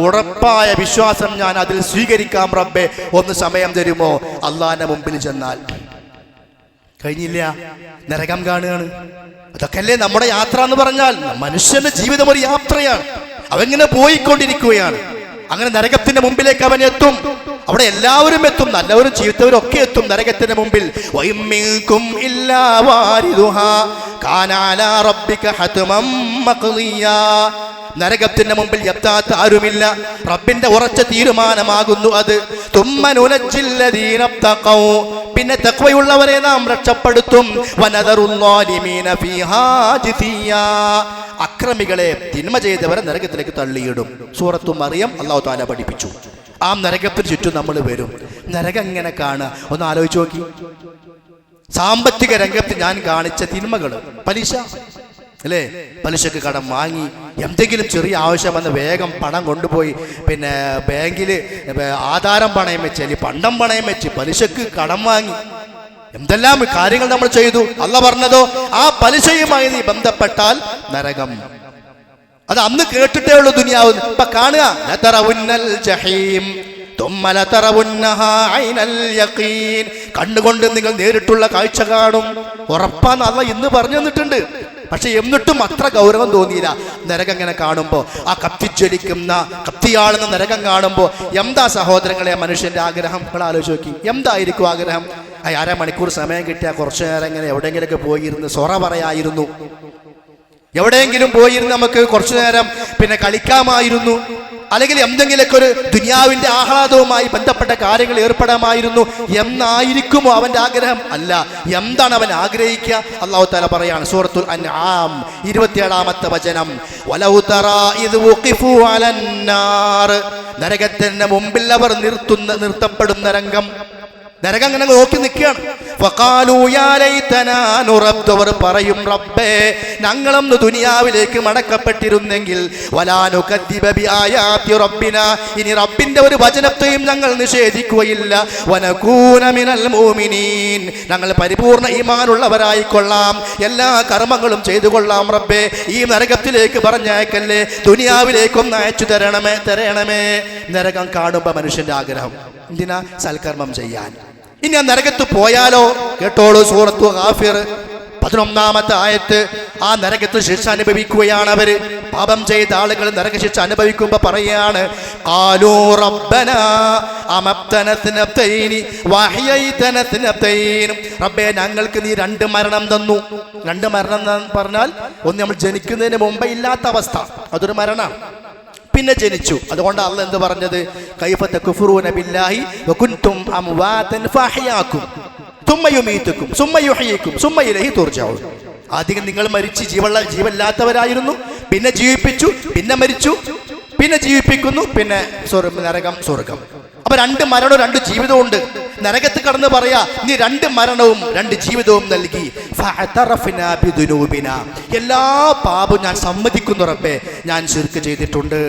ഉറപ്പായ വിശ്വാസം ഞാൻ അതിൽ സ്വീകരിക്കാം റബ്ബേ. ഒന്ന് സമയം തരുമോ? അള്ളാഹിന്റെ മുമ്പിൽ ചെന്നാൽ കഴിഞ്ഞില്ല, നരകം കാണുകയാണ്. അതൊക്കെ അല്ലേ നമ്മുടെ യാത്ര എന്ന് പറഞ്ഞാൽ. മനുഷ്യന്റെ ജീവിതം ഒരു യാത്രയാണ്, അവങ്ങനെ പോയിക്കൊണ്ടിരിക്കുകയാണ്. അങ്ങനെ നരകത്തിന്റെ മുമ്പിലേക്ക് അവൻ എത്തും. അവിടെ എല്ലാവരും എത്തും, നല്ലവരും ചീത്തവരും ഒക്കെ എത്തും നരകത്തിന്റെ മുമ്പിൽ. വഇമ്മിൻകും ഇല്ലാ വാരിദുഹാ കാന അലാ റബ്ബിക ഹത്മം മഖ്ദിയാ. നരകത്തിന്റെ മുമ്പിൽ എത്താത്ത ആരുമില്ല, റബ്ബിന്റെ ഉറച്ച തീരുമാനമാകുന്നു അത്. തുമ്മ നുനജ്ജിൽ ലദീന തഖൗ, പിന്നെ തഖ്വയുള്ളവരെ നാം രക്ഷപ്പെടുത്തും. വനദറുൽ ളാലിമീന ഫീഹാ ജിസിയാ, അക്രമികളെ തിന്മ ചെയ്തവരെ നരകത്തിലേക്ക് തള്ളിയിടും. സൂറത്തു മറിയം അല്ലാഹു തആല പഠിപ്പിച്ചു. ആ നരകത്തിന് ചുറ്റും നമ്മൾ വരും. നരകം എങ്ങനെ കാണുക? ഒന്ന് ആലോചിച്ച് നോക്കി. സാമ്പത്തിക രംഗത്ത് ഞാൻ കാണിച്ച തിന്മകൾ, പലിശ അല്ലേ, പലിശക്ക് കടം വാങ്ങി, എന്തെങ്കിലും ചെറിയ ആവശ്യം വന്ന് വേഗം പണം കൊണ്ടുപോയി പിന്നെ ബാങ്കിൽ ആധാരം പണയം വെച്ച് അല്ലെങ്കിൽ പണ്ടം പണയം വെച്ച് പലിശക്ക് കടം വാങ്ങി, എന്തെല്ലാം കാര്യങ്ങൾ നമ്മൾ ചെയ്തു. അല്ലാഹു പറഞ്ഞതോ, ആ പലിശയുമായി നീ ബന്ധപ്പെട്ടാൽ നരകം. അത് അന്ന് കേട്ടിട്ടേ ഉള്ളൂ ദുനിയാവ്. ഇപ്പൊ കാണുക, ലതറവുന്നൽ ജഹീം തുമ്മ ലതറവുന്നഹാ ഐനൽ യഖീൻ. കണ്ണുകൊണ്ട് നിങ്ങൾ നേരിട്ടുള്ള കാഴ്ച കാണും, ഉറപ്പാന്ന് അല്ലാഹു ഇന്ന് പറഞ്ഞു തന്നിട്ടുണ്ട്. പക്ഷെ എന്നിട്ടും അത്ര ഗൗരവം തോന്നിയില്ല. നരകം ഇങ്ങനെ കാണുമ്പോൾ, ആ കത്തിജ്വലിക്കുന്ന കത്തിയാളുന്ന നരകം കാണുമ്പോൾ എന്താ സഹോദരങ്ങളെ മനുഷ്യന്റെ ആഗ്രഹം? നിങ്ങൾ ആലോചിച്ച് നോക്കി, എന്തായിരിക്കും ആഗ്രഹം? അരമണിക്കൂർ സമയം കിട്ടിയാൽ കുറച്ചു നേരം ഇങ്ങനെ എവിടെയെങ്കിലൊക്കെ പോയിരുന്ന് സൊറ പറയായിരുന്നു, എവിടെയെങ്കിലും പോയിരുന്ന് നമുക്ക് കുറച്ചു നേരം പിന്നെ കളിക്കാമായിരുന്നു, അല്ലെങ്കിൽ എന്തെങ്കിലുമൊക്കെ ഒരു ദുനിയാവിന്റെ ആഹ്ലാദവുമായി ബന്ധപ്പെട്ട കാര്യങ്ങൾ ഏർപ്പെടാമായിരുന്നു എന്നായിരിക്കുമോ അവന്റെ ആഗ്രഹം? അല്ല. എന്താണ് അവൻ ആഗ്രഹിക്കുക? അല്ലാഹു തആല പറയാണ് സൂറത്തുൽ അൻആം 27-ാമത്തെ വചനം, വലൗ തറാ ഇദ് വഖിഫു അലന്നാർ, നരകത്തിന്റെ മുമ്പിൽ അവർ നിർത്തപ്പെടുന്ന രംഗം. നരകം അങ്ങനെ നോക്കി നിൽക്കുകയാണ്. അവർ പറയും, റബ്ബേ ഞങ്ങളൊന്ന് ദുനിയാവിലേക്ക് മടക്കപ്പെട്ടിരുന്നെങ്കിൽ, ഇനി റബ്ബിന്റെ ഒരു വചനത്തെയും ഞങ്ങൾ നിഷേധിക്കുകയില്ല, വനകൂന മിനൽ മുഅ്മിനീൻ, ഞങ്ങൾ പരിപൂർണ്ണ ഈമാനുള്ളവരായിക്കൊള്ളാം, എല്ലാ കർമ്മങ്ങളും ചെയ്തു കൊള്ളാം റബ്ബേ, ഈ നരകത്തിലേക്ക് പറഞ്ഞയക്കല്ലേ, ദുനിയാവിലേക്കൊന്ന് അയച്ചു തരണമേ. നരകം കാണുമ്പോൾ മനുഷ്യന്റെ ആഗ്രഹം എന്തിനാ? സൽക്കർമ്മം ചെയ്യാൻ. ഇനി ആ നരകത്ത് പോയാലോ? കേട്ടോളൂ, സൂറത്തു ഗാഫിർ 11-ാമത്തെ ആയത്ത്. ആ നരകത്തിൽ ശിക്ഷ അനുഭവിക്കുകയാണ് അവര്. പാപം ചെയ്ത ആളുകൾ നരകശിക്ഷ അനുഭവിക്കുമ്പോ പറയാണ്, ഖാലൂ റബ്ബനാ അമത്ന തനതൈനി വഹയൈതന തനതൈൻ, റബ്ബേ ഞങ്ങൾക്ക് നീ 2 മരണം തന്നു. 2 മരണം എന്ന് പറഞ്ഞാൽ, ഒന്ന് നമ്മൾ ജനിക്കുന്നതിന് മുമ്പേ ഇല്ലാത്ത അവസ്ഥ, അതൊരു മരണമാണ്. പിന്നെ ജനിച്ചു. അതുകൊണ്ട് അല്ലാഹ് എന്ത് പറഞ്ഞത്? കൈഫ തക്ഫുറൂന ബില്ലാഹി വകുൻതും അംവാതൻ ഫഅഹ്യാകും സുമ്മ യുമീതുകും സുമ്മ യുഹ്യീകും സുമ്മ ഇലൈഹി തുർജഊൻ. ആദ്യം നിങ്ങൾ മരിച്ച് ജീവല്ലാത്തവരായിരുന്നു, പിന്നെ ജീവിപ്പിച്ചു, പിന്നെ മരിച്ചു, പിന്നെ ജീവിപ്പിക്കുന്നു, പിന്നെ നരകം സ്വർഗം. അപ്പൊ 2 മരണവും 2 ജീവിതവും ഉണ്ട്. നരകത്ത് കടന്ന് പറയാ, നീ 2 മരണവും 2 ജീവിതവും നൽകി. ഫഅതറഫ്നാ ബിദുനൂബിനാ, എല്ലാ പാപവും ഞാൻ സമ്മതിക്കുന്നു റബ്ബേ, ഞാൻ ശിർക്ക് ചെയ്തിട്ടുണ്ട്,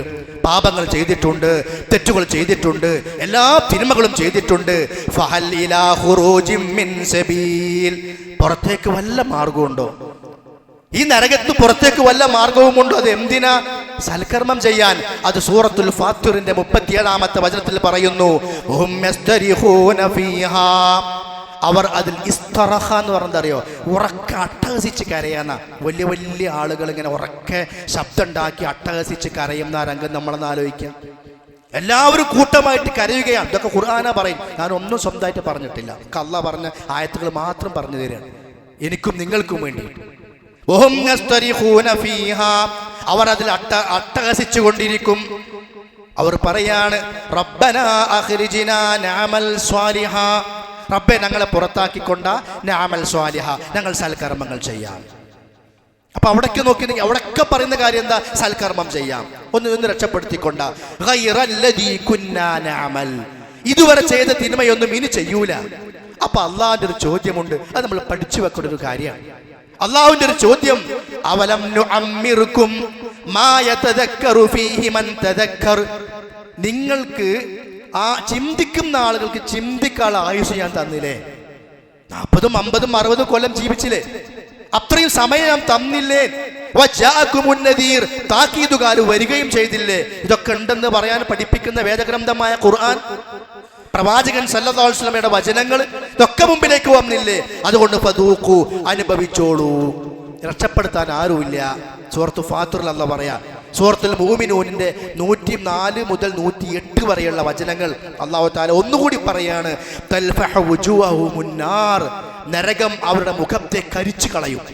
പാപങ്ങൾ ചെയ്തിട്ടുണ്ട്, തെറ്റുകൾ ചെയ്തിട്ടുണ്ട്, എല്ലാ തിന്മകളും ചെയ്തിട്ടുണ്ട്. ഫഹൽ ഇലാ ഖുറൂജിൻ മിൻ സബീൽ, പുറത്തേക്ക് വല്ല മാർഗമുണ്ടോ? ഈ നരകത്ത് പുറത്തേക്ക് വല്ല മാർഗവുമുണ്ടോ? അത് എന്തിനാ? സൽക്കർമ്മം ചെയ്യാൻ. അത് സൂറത്തുൽ ഫാത്തിറിന്റെ 37-ാമത്തെ വചനത്തിൽ പറയുന്നു, അവർ അതിൽ ഇസ്തറഹ എന്ന് പറഞ്ഞത് അറിയോ? ഉറക്കെ അട്ടഹസിച്ച് കരയാന്ന. വലിയ വലിയ ആളുകൾ ഇങ്ങനെ ഉറക്കെ ശബ്ദം ഉണ്ടാക്കി അട്ടഹസിച്ച് കരയുന്ന ആ രംഗം നമ്മളൊന്ന് ആലോചിക്കാം. എല്ലാവരും കൂട്ടമായിട്ട് കരയുകയാണ്. ഇതൊക്കെ ഖുർആനാ പറയും, ഞാനൊന്നും സ്വന്തമായിട്ട് പറഞ്ഞിട്ടില്ല. അല്ലാഹ് പറഞ്ഞ ആയത്തുകൾ മാത്രം പറഞ്ഞു തരികയാണ് എനിക്കും നിങ്ങൾക്കും വേണ്ടി. അവർ അതിൽ അട്ടഹസിച്ചു കൊണ്ടിരിക്കും. അവർ പറയാണ്, റബ്ബനാ അഖ്രിജ്നാ നഅമൽ സ്വാലിഹാ, റബ്ബേ ഞങ്ങളെ പുറത്താക്കിക്കൊണ്ട നഅമൽ സ്വാലിഹ, ഞങ്ങൾ സൽക്കർമ്മങ്ങൾ ചെയ്യാം. അപ്പൊ അവിടേക്ക് നോക്കി, അവിടൊക്കെ പറയുന്ന കാര്യം എന്താ? സൽക്കർമ്മം ചെയ്യാം, ഒന്ന് രക്ഷപ്പെടുത്തിക്കൊണ്ട. ഗൈറല്ലദീ കുന്നാ നഅമൽ, ഇതുവരെ ചെയ്ത തിന്മയൊന്നും ഇനി ചെയ്യൂല. അപ്പൊ അള്ളാഹുവിന്റെ ഒരു ചോദ്യമുണ്ട്, അത് നമ്മൾ പഠിച്ചു വെക്കേണ്ട ഒരു കാര്യമാണ്. അള്ളാഹുവിന്റെ ഒരു ചോദ്യം, അവലം നുഅമ്മിറുകും മാ യതദക്കറു ഫീഹി മൻ തദക്കർ, നിങ്ങൾക്ക് ആ ചിന്തിക്കുന്ന ആളുകൾക്ക് ചിന്തിക്കാനുള്ള ആയുസ് ഞാൻ തന്നില്ലേ? 40, 50, 60 കൊല്ലം ജീവിച്ചില്ലേ? അത്രയും സമയം ഞാൻ തന്നില്ലേ? വജാഅകുമുൻ നദീർ, താക്കീതുകാർ വരികയും ചെയ്തില്ലേ? ഇതൊക്കെ ഉണ്ടെന്ന് പറയാൻ പഠിപ്പിക്കുന്ന വേദഗ്രന്ഥമായ ഖുർആൻ, പ്രവാചകൻ സല്ലല്ലാഹു അലൈഹി വസല്ലമയുടെ വചനങ്ങൾ ഇതൊക്കെ മുമ്പിലേക്ക് വന്നില്ലേ? അതുകൊണ്ട് ഫദൂഖു, അനുഭവിച്ചോളൂ, രക്ഷപ്പെടുത്താൻ ആരുമില്ല. സൂറത്തു ഫാത്തിറിൽ അല്ലാഹ് പറയാ, സൂറത്തുൽ മുഅ്മിനൂനിന്റെ 104 മുതൽ 108 വരെയുള്ള വചനങ്ങൾ അല്ലാഹു തആല ഒന്നുകൂടി പറയാണ്, തൽഫഹു വുജൂഹുമുൻ നാർ, നരകം അവരുടെ മുഖത്തെ കരിച്ചു കളയും.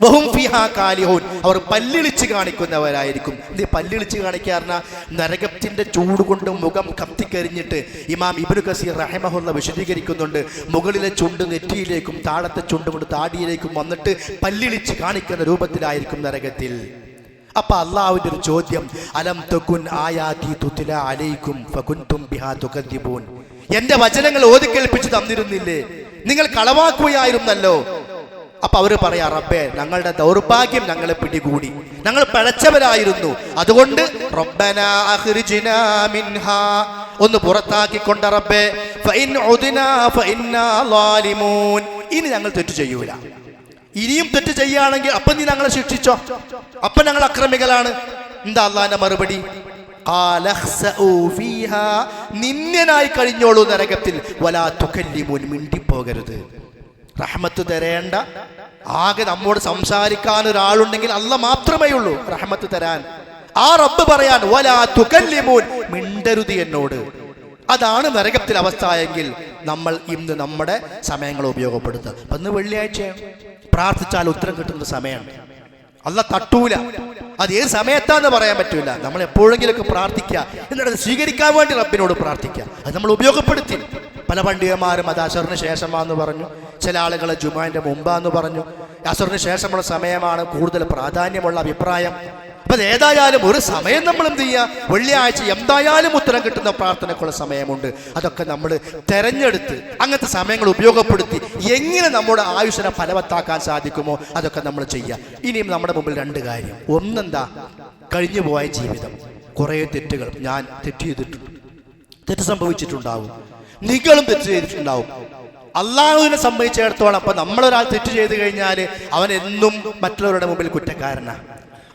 വഹും ഫീഹാ കാലിഹൂൻ, അവർ പല്ലിളിച്ച് കാണിക്കുന്നവരായിരിക്കും. ഇത് പല്ലിളിച്ച് കാണിക്കാറുന്ന നരകത്തിന്റെ ചൂട് കൊണ്ട് മുഖം കത്തിക്കരിഞ്ഞിട്ട് ഇമാം ഇബ്നു കസീർ റഹിമഹുല്ല വിശദീകരിക്കുന്നുണ്ട്. മുകളിലെ ചുണ്ട് നെറ്റിയിലേക്കും താഴത്തെ ചുണ്ട് കൊണ്ട് താടിയിലേക്കും വന്നിട്ട് പല്ലിളിച്ച് കാണിക്കുന്ന രൂപത്തിലായിരിക്കും നരകത്തിൽ. അപ്പൊ അള്ളാഹുവിന്റെ ഒരു ചോദ്യം, അലം തകുൻ ആയാതി തുത്ല അലൈക്കും ഫകുൻതും ബിഹാ തുകദ്ദിബൂൻ, എന്റെ വചനങ്ങൾ ഓതിക്കേൽപ്പിച്ച് തന്നിരുന്നില്ലേ? നിങ്ങൾ കളവാക്കുകയായിരുന്നല്ലോ. അപ്പൊ അവര് പറയാ, റബ്ബേ ഞങ്ങളുടെ ദൗർഭാഗ്യം ഞങ്ങളെ പിടികൂടി, ഞങ്ങൾ പിഴച്ചവരായിരുന്നു, അതുകൊണ്ട് റബ്ബനാ അഖ്രിജ്നാ മിൻഹാ, ഒന്ന് പുറത്താക്കിക്കൊണ്ട റബ്ബേ, ഫഇൻ ഉദ്നാ ഫഇന്നാ ളാലിമൂൻ, ഇനി ഞങ്ങൾ തെറ്റ് ചെയ്യൂല. ഇനിയും തെറ്റ് ചെയ്യുകയാണെങ്കിൽ അപ്പൊ നീ ഞങ്ങളെ ശിക്ഷിച്ചോ, അപ്പൊ ഞങ്ങൾ അക്രമികളാണ്. എന്താ അള്ളാന്റെ മറുപടി? നിന്ദനായി കഴിഞ്ഞോളൂ നരകത്തിൽ, വലാ തുകല്ലിമൂൻ, മിണ്ടിപ്പോകരുത്. റഹ്മത്ത് തരേണ്ട, ആകെ നമ്മോട് സംസാരിക്കാൻ ഒരാളുണ്ടെങ്കിൽ അല്ലാഹ് മാത്രമേ ഉള്ളൂ റഹ്മത്ത് തരാൻ. ആ റബ്ബ് പറയാൻ വലാ തുകല്ലിമൂൻ, മിണ്ടരുത് എന്നോട്. അതാണ് നരകത്തിലെ അവസ്ഥ എങ്കിൽ നമ്മൾ ഇന്ന് നമ്മുടെ സമയങ്ങൾ ഉപയോഗപ്പെടുത്തുക. അപ്പൊ ഇന്ന് വെള്ളിയാഴ്ചയാണ്, പ്രാർത്ഥിച്ചാൽ ഉത്തരം കിട്ടുന്ന സമയമാണ്. അല്ലാഹ് തട്ടൂല. അത് ഏത് സമയത്താന്ന് പറയാൻ പറ്റൂല. നമ്മൾ എപ്പോഴെങ്കിലൊക്കെ പ്രാർത്ഥിക്കുക, എന്നിട്ട് സ്വീകരിക്കാൻ വേണ്ടി റബ്ബിനോട് പ്രാർത്ഥിക്കുക. അത് നമ്മൾ ഉപയോഗപ്പെടുത്തി. പല പണ്ഡിതന്മാരും അത് അസറിന് ശേഷമാണെന്ന് പറഞ്ഞു, ചില ആളുകൾ ജുമാന്റെ മുമ്പാന്ന് പറഞ്ഞു. അസറിന് ശേഷമുള്ള സമയമാണ് കൂടുതൽ പ്രാധാന്യമുള്ള അഭിപ്രായം. അപ്പൊ ഏതായാലും ഒരു സമയം നമ്മൾ എന്ത് ചെയ്യുക, വെള്ളിയാഴ്ച എന്തായാലും ഉത്തരം കിട്ടുന്ന പ്രാർത്ഥനയ്ക്കുള്ള സമയമുണ്ട്. അതൊക്കെ നമ്മൾ തെരഞ്ഞെടുത്ത് അങ്ങനത്തെ സമയങ്ങൾ ഉപയോഗപ്പെടുത്തി എങ്ങനെ നമ്മുടെ ആയുസ്സിനെ ഫലവത്താക്കാൻ സാധിക്കുമോ അതൊക്കെ നമ്മൾ ചെയ്യുക. ഇനിയും നമ്മുടെ മുമ്പിൽ രണ്ട് കാര്യം. ഒന്നെന്താ, കഴിഞ്ഞു പോയ ജീവിതം, കുറേ തെറ്റുകൾ. ഞാൻ തെറ്റ് ചെയ്തിട്ടുണ്ട്, തെറ്റ് സംഭവിച്ചിട്ടുണ്ടാവും, നിങ്ങളും തെറ്റ് ചെയ്തിട്ടുണ്ടാവും. അള്ളാഹുവിനെ സംബന്ധിച്ചിടത്തോളം അപ്പൊ നമ്മളൊരാൾ തെറ്റ് ചെയ്ത് കഴിഞ്ഞാൽ അവൻ എന്നും മറ്റുള്ളവരുടെ മുമ്പിൽ കുറ്റക്കാരനാണ്.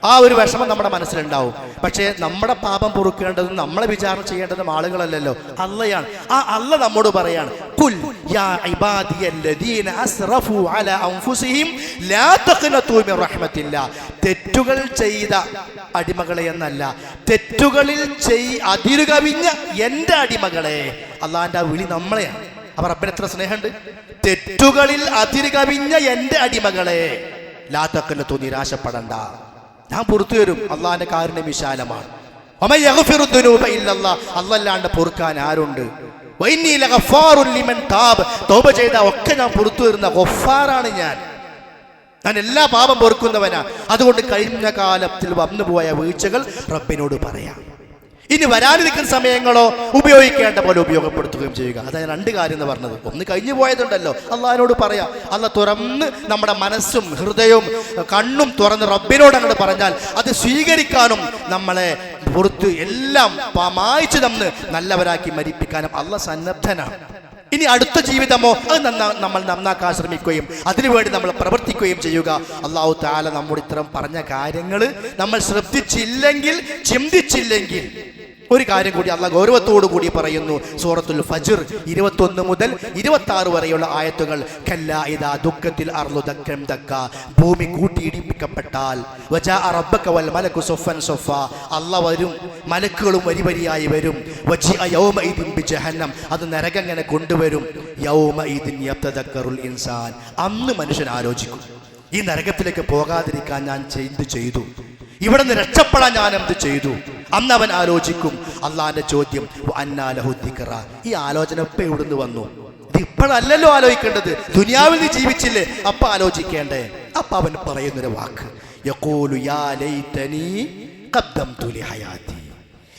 ആ ഒരു വിഷമം നമ്മുടെ മനസ്സിലുണ്ടാവും. പക്ഷേ നമ്മുടെ പാപം പൊറുക്കേണ്ടതും നമ്മളെ വിചാരണ ചെയ്യേണ്ടതും ആളുകളല്ലല്ലോ, അള്ളയാണ്. ആ അള്ള നമ്മോട് പറയാണ്, ഖുൽ യാ ഇബാദിയല്ലദീന അസ്റഫു അലാ അൻഫുസിഹിം ലാ തഖ്നതു മിർ റഹ്മത്തില്ലാ. തെറ്റുകൾ ചെയ്ത അടിമകളെ എന്നല്ല, തെറ്റുകളിൽ അതിരുകവിഞ്ഞ എൻ്റെ അടിമകളെ. അള്ളാന്റെ ആ വിളി നമ്മളെയാണ്. അവർ റബ്ബിന് എത്ര സ്നേഹമുണ്ട്. തെറ്റുകളിൽ അതിരുകവിഞ്ഞ എൻ്റെ അടിമകളെ, ലാ തഖ്നതു, നിരാശപ്പെടണ്ട, ഞാൻ പുറത്തു വരും. അള്ളാഹിന്റെ കാരുണ്യം വിശാലമാണ്. അല്ലാണ്ട് പൊറുക്കാൻ ആരുണ്ട്? തൗബ ചെയ്ത ഒക്കെ ഞാൻ പുറത്തു വരുന്ന ഗഫാറാണ് ഞാൻ എല്ലാ പാപം പൊറുക്കുന്നവനാ. അതുകൊണ്ട് കഴിഞ്ഞ കാലത്തിൽ വന്നുപോയ വീഴ്ചകൾ റബ്ബിനോട് പറയാം. ഇനി വരാനിരിക്കുന്ന സമയങ്ങളോ ഉപയോഗിക്കേണ്ട പോലെ ഉപയോഗപ്പെടുത്തുകയും ചെയ്യുക. അതായത് രണ്ട് കാര്യം എന്ന് പറഞ്ഞത്. ഒന്ന്, കഴിഞ്ഞു പോയതുണ്ടല്ലോ, അള്ളാഹിനോട് പറയാം. അള്ളാഹ് തുറന്ന് നമ്മുടെ മനസ്സും ഹൃദയവും കണ്ണും തുറന്ന് റബ്ബിനോട് അങ്ങോട്ട് പറഞ്ഞാൽ അത് സ്വീകരിക്കാനും നമ്മളെ പുറത്ത് എല്ലാം മായ്ച്ചു തന്ന് നല്ലവരാക്കി മരിപ്പിക്കാനും അള്ളാഹ് സന്നദ്ധനാണ്. ഇനി അടുത്ത ജീവിതമോ അത് നമ്മൾ നന്നാക്കാൻ ശ്രമിക്കുകയും അതിനുവേണ്ടി നമ്മൾ പ്രവർത്തിക്കുകയും ചെയ്യുക. അല്ലാഹു തആല നമ്മുടെ ഇത്തരം പറഞ്ഞ കാര്യങ്ങൾ നമ്മൾ ശ്രദ്ധിച്ചില്ലെങ്കിൽ, ചിന്തിച്ചില്ലെങ്കിൽ, ഒരു കാര്യം കൂടി അള്ളാഹ് ഗൗരവത്തോടു കൂടി പറയുന്നു. സൂറത്തുൽ ഫജ്ർ 21 മുതൽ 26 വരെയുള്ള ആയത്തുകൾ. കല്ലാ ഇദാ ദുക്കത്തിൽ അർളു ദക്കൻ ദക്ക, ഭൂമി കൂട്ടിയിടിപ്പിക്കപ്പെട്ടാൽ, വജാഅ റബ്ബക വൽ മലകു സഫൻ സഫ, അല്ലാഹ് വരും, മലക്കുകളും വരിവരിയായി വരും. വജിഅ യൗമഇദിൻ ബിജഹന്നം, അത് നരകം ഇങ്ങനെ കൊണ്ടുവരും. യൗമഇദിൻ യതദക്കറുൽ ഇൻസാൻ, അന്ന് മനുഷ്യൻ ആലോചിക്കും, ഈ നരകത്തിലേക്ക് പോകാതിരിക്കാൻ ഞാൻ എന്ത് ചെയ്തു, ഇവിടെ നിന്ന് രക്ഷപ്പെടാൻ ഞാൻ എന്ത് ചെയ്തു. അന്ന് അവൻ ആലോചിക്കും. അള്ളാന്റെ ചോദ്യം, ഈ ആലോചന ഇപ്പൊ എവിടുന്ന് വന്നു? ഇത് ഇപ്പോഴല്ലല്ലോ ആലോചിക്കേണ്ടത്, ദുനിയാവിൽ നീ ജീവിച്ചില്ലേ, അപ്പൊ ആലോചിക്കേണ്ടേ. അപ്പൊ അവൻ പറയുന്നൊരു വാക്ക്, യഖൂലു യാ ലൈതനി ഖദ്ദംതു ലി ഹയാതി,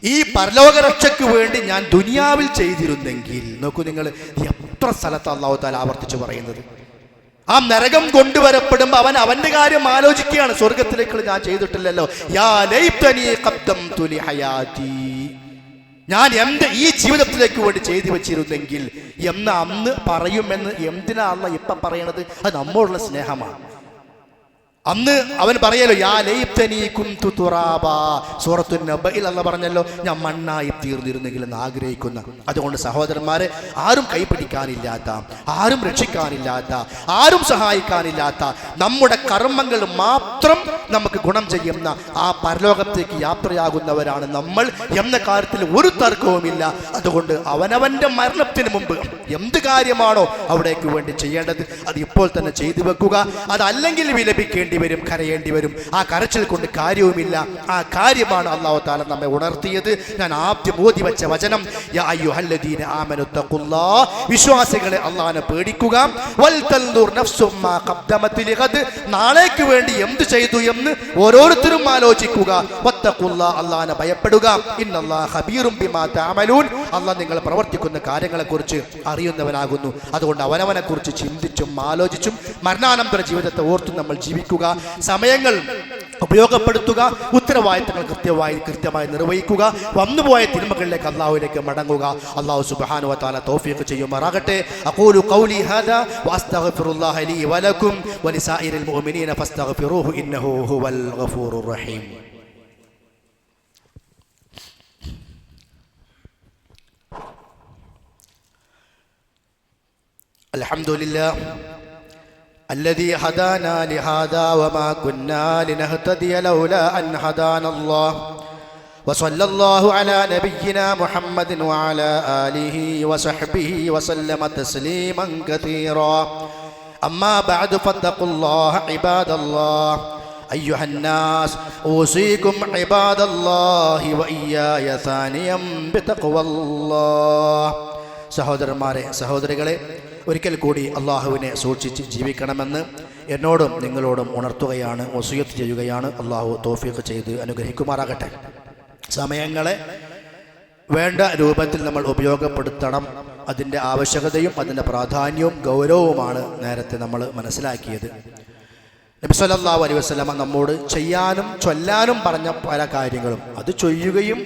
ഈ പരലോക രക്ഷയ്ക്ക് വേണ്ടി ഞാൻ ദുനിയാവിൽ ചെയ്തിരുന്നെങ്കിൽ. നോക്കൂ നിങ്ങൾ, എത്ര സ്ഥലത്ത് അല്ലാഹു തആല ആവർത്തിച്ച് പറയുന്നത്. ആ നരകം കൊണ്ടുവരപ്പെടുമ്പോ അവൻ അവന്റെ കാര്യം ആലോചിക്കുകയാണ്. സ്വർഗത്തിലേക്ക് ഞാൻ ചെയ്തിട്ടില്ലല്ലോ, യാ ലൈതനി ഖദ്ദംതു ലി ഹയാതി, ഞാൻ എന്റെ ഈ ജീവിതത്തിലേക്ക് വേണ്ടി ചെയ്തു വെച്ചിരുന്നെങ്കിൽ എന്ന് അന്ന് പറയുമെന്ന്. എന്തിനാ അല്ലാഹ് ഇപ്പം പറയണത്? അത് നമ്മോടുള്ള സ്നേഹമാണ്. അന്ന് അവൻ പറയല്ലോ, യാ ലൈതനി കുന്തു തുറാബാ, സൂറത്തുൻ നബയിൽ അല്ലാഹ് പറഞ്ഞല്ലോ, ഞാൻ മണ്ണായി തീർന്നിരുന്നെങ്കിൽ എന്ന് ആഗ്രഹിക്കുന്ന. അതുകൊണ്ട് സഹോദരന്മാരെ, ആരും കൈപിടിക്കാനില്ലാത്ത, ആരും രക്ഷിക്കാനില്ലാത്ത, ആരും സഹായിക്കാനില്ലാത്ത നമ്മുടെ കർമ്മങ്ങൾ മാത്രം നമുക്ക് ഗുണം ചെയ്യുന്ന ആ പരലോകത്തേക്ക് യാത്രയാകുന്നവരാണ് നമ്മൾ എന്ന കാര്യത്തിൽ ഒരു തർക്കവുമില്ല. അതുകൊണ്ട് അവനവന്റെ മരണത്തിന് മുമ്പ് എന്ത് കാര്യമാണോ അവിടേക്ക് വേണ്ടി ചെയ്യേണ്ടത് അത് ഇപ്പോൾ തന്നെ ചെയ്തു വെക്കുക. അതല്ലെങ്കിൽ വിലപിക്കേണ്ടി വരും, കരയേണ്ടി വരും. ആ കരച്ചിൽ കൊണ്ട് കാര്യവുമില്ല. ആ കാര്യമാണ് അല്ലാഹു തആല നമ്മെ ഉണർത്തിയത്. ഞാൻ ആദ്യം ഓതി വെച്ച വചനം, യാ അയ്യുഹല്ലദീന ആമനു തഖുല്ലാഹ്, വിശ്വാസികളെ അല്ലാഹുവിനെ പേടിക്കുക. വൽ തൻദുർ നഫ്സും മാ ഖദ്ദമത് ലിഗദ്, നാളേക്ക് വേണ്ടി എന്ത് ചെയ്തു എന്ന് ഓരോരുത്തരും ആലോചിക്കുക. വത്തഖുല്ലാഹ്, അല്ലാഹുവിനെ ഭയപ്പെടുക. ഇന്നല്ലാഹ ഖബീറും ബിമാ തഅമലൂൻ, അല്ലാഹ് നിങ്ങൾ പ്രവർത്തിക്കുന്ന കാര്യങ്ങളെക്കുറിച്ച് അറിയുന്നവനാകുന്നു. അതുകൊണ്ട് അവനവനെ കുറിച്ച് ചിന്തിച്ചും ആലോചിച്ചും മരണാനന്തര ജീവിതത്തെ ഓർത്തും നമ്മൾ ജീവിക്കുക. സമയങ്ങൾ ഉപയോഗപ്പെടുത്തുക. ഉത്തരവാദിത്തങ്ങൾ കൃത്യമായി നിർവഹിക്കുക. വന്നുപോയ തിന്മകളിലേക്ക് അല്ലാഹുവിലേക്ക് മടങ്ങുക. അല്ലാഹു സുബ്ഹാനഹു വ തആല തൗഫീഖ് ചെയ്യുമാറാകട്ടെ. അഖൂലു ഖൗലി ഹാദാ വഅസ്തഗ്ഫിറുല്ലാഹ ലീ വലക്കും വലിസായിരിൽ മുഅ്മിനീന ഫസ്തഗ്ഫിറൂഹു ഇന്നഹു ഹുവൽ ഗഫൂറുർ റഹീം. അൽഹംദുലില്ലാഹ് الذي هدانا لهذا وما كنا لنهتدي لولا أن هدانا الله وصلى الله على نبينا محمد وعلى آله وصحبه وسلم تسليما كثيرا أما بعد فاتقوا الله عباد الله أيها الناس أوصيكم عباد الله وإياي ثانيا بتقوى الله സഹോദരന്മാരെ സഹോദരികളെ ഒരിക്കൽ കൂടി അള്ളാഹുവിനെ സൂക്ഷിച്ച് ജീവിക്കണമെന്ന് എന്നോടും നിങ്ങളോടും ഉണർത്തുകയാണ്, വസിയത്ത് ചെയ്യുകയാണ്. അള്ളാഹു തൗഫീഖ് ചെയ്ത് അനുഗ്രഹിക്കുമാറാകട്ടെ. സമയങ്ങളെ വേണ്ട രൂപത്തിൽ നമ്മൾ ഉപയോഗപ്പെടുത്തണം. അതിൻ്റെ ആവശ്യകതയും അതിൻ്റെ പ്രാധാന്യവും ഗൗരവവുമാണ് നേരത്തെ നമ്മൾ മനസ്സിലാക്കിയത്. നബി സല്ലല്ലാഹു അലൈഹി വസല്ലമ നമ്മോട് ചെയ്യാനും ചൊല്ലാനും പറഞ്ഞ പല കാര്യങ്ങളും അത് ചെയ്യുകയും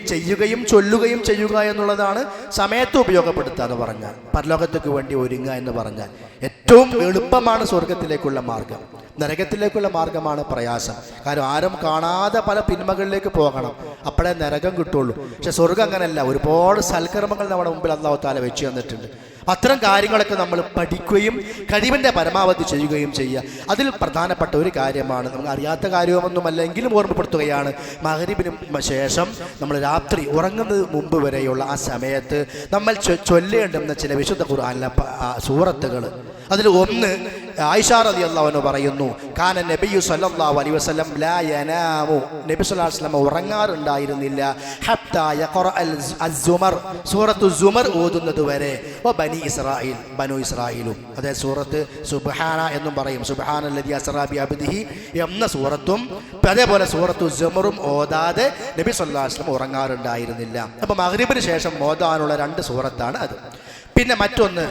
ചൊല്ലുകയും ചെയ്യുക എന്നുള്ളതാണ്. സമയത്ത് ഉപയോഗപ്പെടുത്തുക എന്ന് പറഞ്ഞാൽ, പരലോകത്തേക്ക് വേണ്ടി ഒരുങ്ങുക എന്ന് പറഞ്ഞാൽ ഏറ്റവും എളുപ്പമാണ് സ്വർഗത്തിലേക്കുള്ള മാർഗം. നരകത്തിലേക്കുള്ള മാർഗമാണ് പ്രയാസം. കാരണം ആരും കാണാതെ പല തിന്മകളിലേക്ക് പോകണം, അപ്പോഴേ നരകം കിട്ടുള്ളൂ. പക്ഷെ സ്വർഗം അങ്ങനെയല്ല. ഒരുപാട് സൽക്കർമ്മങ്ങൾ നമ്മുടെ മുമ്പിൽ അല്ലാഹു തആല വെച്ച് തന്നിട്ടുണ്ട്. അത്തരം കാര്യങ്ങളൊക്കെ നമ്മൾ പഠിക്കുകയും കഴിവിൻ്റെ പരമാവധി ചെയ്യുകയും ചെയ്യുക. അതിൽ പ്രധാനപ്പെട്ട ഒരു കാര്യമാണ്, നമുക്ക് അറിയാത്ത കാര്യമൊന്നുമല്ലെങ്കിലും ഓർമ്മപ്പെടുത്തുകയാണ്, മഗ്‌രിബിന് ശേഷം നമ്മൾ രാത്രി ഉറങ്ങുന്നതിന് മുമ്പ് വരെയുള്ള ആ സമയത്ത് നമ്മൾ ചൊല്ലേണ്ടുന്ന ചില വിശുദ്ധ ഖുർആനിലെ സൂറത്തുകൾ. അതിൽ ഒന്ന് ആയിഷ റളിയല്ലാഹു അൻഹ പറയുന്നു, കാന നബിയു സല്ലല്ലാഹു അലൈഹി വസല്ലം ലാ യനാമു, നബി സല്ലല്ലാഹു അലൈഹി വസല്ലം ഉറങ്ങാറുണ്ടായിരുന്നില്ല, ഹത്താ യഖറഅൽ അസ്സുമർ, സൂറത്തു സുമർ ഓതുന്നത് വരെ, ബനി ഇസ്രായേൽ, ബനു ഇസ്രായേലും. അതായത് സൂറത്ത് സുബ്ഹാന എന്നും പറയും, സുബ്ഹാനല്ലദി അസ്റാ ബി അബ്ദിഹി എന്ന സൂറത്തും അതേപോലെ സൂറത്തു സുമറും ഓതാതെ നബി സല്ലല്ലാഹു അലൈഹി വസല്ലം ഉറങ്ങാറുണ്ടായിരുന്നില്ല. അപ്പോൾ മഗ്‌രിബിന് ശേഷം ഓതാനുള്ള 2 സൂറത്താണ് അത്. പിന്നെ മറ്റൊന്ന്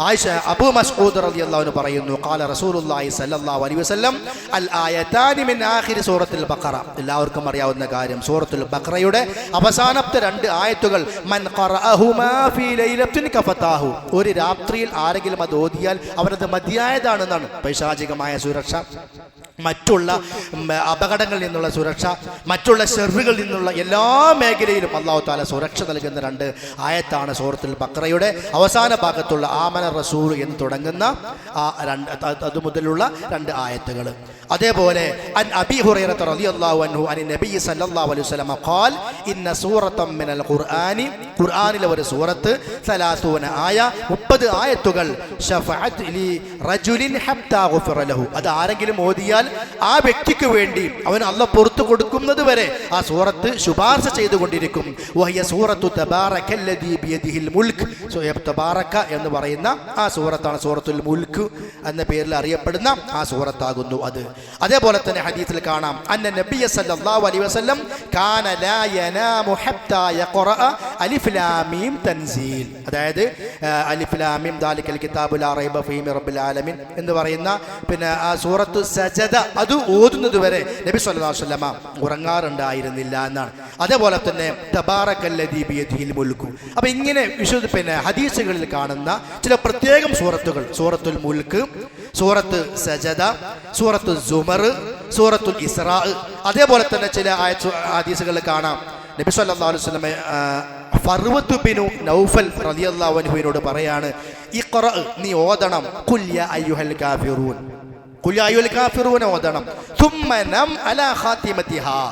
ആയിഷ അബൂ മസ്ഊദ് റളിയല്ലാഹു അൻഹു പറയുന്നു, ഖാല റസൂലുള്ളാഹി സ്വല്ലല്ലാഹു അലൈഹി വസല്ലം അൽ ആയതാനി മിൻ ആഖിരി സൂറത്തുൽ ബഖറ. എല്ലാവർക്കും അറിയാവുന്ന കാര്യം, സൂറത്തുൽ ബഖറയുടെ അവസാനത്തെ 2 ആയത്തുകൾ, മൻ ഖറഅഹുമാ ഫീ ലൈലത്തിൻ കഫതാഹു, ഒരു രാത്രിയിൽ ആരെങ്കിലും അത് ഓതിയാൽ അവനത് മതിയായതാണെന്നാണ്. പൈശാചികമായ സുരക്ഷ, മറ്റുള്ള അപകടങ്ങളിൽ നിന്നുള്ള സുരക്ഷ, മറ്റുള്ള ഷെറുകളിൽ നിന്നുള്ള എല്ലാ മേഖലയിലും അല്ലാഹു തആല സുരക്ഷ നൽകുന്ന 2 ആയത്താണ് സൂറത്തുൽ ബഖറയുടെ അവസാന ഭാഗത്തുള്ള ആമന റസൂൽ എന്ന് തുടങ്ങുന്ന അത് മുതലുള്ള 2 ആയത്തുകൾ. അതേപോലെ അൻ അബീ ഹുറൈറ റളിയല്ലാഹു അൻഹു അൻ നബി സല്ലല്ലാഹു അലൈഹി വസല്ലം ഖാൽ ഇന്ന സൂറത്തൻ മിനൽ ഖുർആനി, ഖുർആനിലെ ഒരു സൂറത്ത് 30 ആയ 30 ആയത്തുകൾ, ശഫഅത് ലി റജുലിൻ ഹത്താ ഗുഫിറ ലഹു, അത് ആരെങ്കിലും ഓതിയാൽ ആ വ്യക്തിക്ക് വേണ്ടി അവൻ അല്ലാഹു പുറത്തു കൊടുക്കുന്നത് വരെ ആ സൂറത്ത് ശുപാർശ ചെയ്തുകൊണ്ടിരിക്കും. വഹിയ സൂറത്തു തബാറകല്ലദീ ബിയദിഹിൽ മുൽക്ക്, തബാറക എന്ന് പറയുന്ന ആ സൂറത്താണ് സൂറത്തുൽ മുൽക്ക് എന്ന പേരിൽ അറിയപ്പെടുന്ന ആ സൂറത്താകുന്നു അത്. അതേപോലെ തന്നെ ഹദീസിൽ കാണാം, അന്ന നബിയ സല്ലല്ലാഹു അലൈഹി വസല്ലം കാന ലാ യനാമു ഹത്താ യഖറഅ അലിഫ് ലാം മീം തൻസീൽ, അതായത് അലിഫ് ലാം മീം ദാലികൽ കിതാബു ലാ റൈബ ഫീഹി മിർ റബ്ബിൽ ആലമീൻ എന്ന് പറയുന്ന പിന്നെ ആ സൂറത്തു സജദ അത് ഓതുന്നത് വരെ നബി സല്ലല്ലാഹു അലൈഹി വസല്ലം ഉറങ്ങാറുണ്ടായിരുന്നില്ല എന്നാണ്. അതേപോലെ തന്നെ തബാറകല്ലദീ ബിയദിഹിൽ മുൽക്കു. അപ്പോൾ ഇങ്ങനെ പിന്നെ ഹദീസുകളിൽ കാണുന്ന ചില പ്രത്യേകം സൂറത്തുകൾ, സൂറത്തുൽ മുൽക്ക്, സൂറത്ത് സജദ, സൂറത്തുൽ സുമർ, സൂറത്തുൽ ഇസ്രാ, അതേപോലെ തന്നെ ചില ഹദീസുകളിൽ കാണാം നബി സല്ലല്ലാഹു അലൈഹി വസല്ലം ഫർവത്ത് ബിനു നൗഫൽ റളിയല്ലാഹു അൻഹുവിനോട് പറയാണ്, ഇഖ്റ, നീ ഓതണം, ഖുൽ യാ അയ്യുഹൽ കാഫിറൂൻ, ഖുൽ യാ അയ്യുഹൽ കാഫിറൂൻ ഓതണം, സുമ്മ നം അലാ ഖാതിമതിഹാ,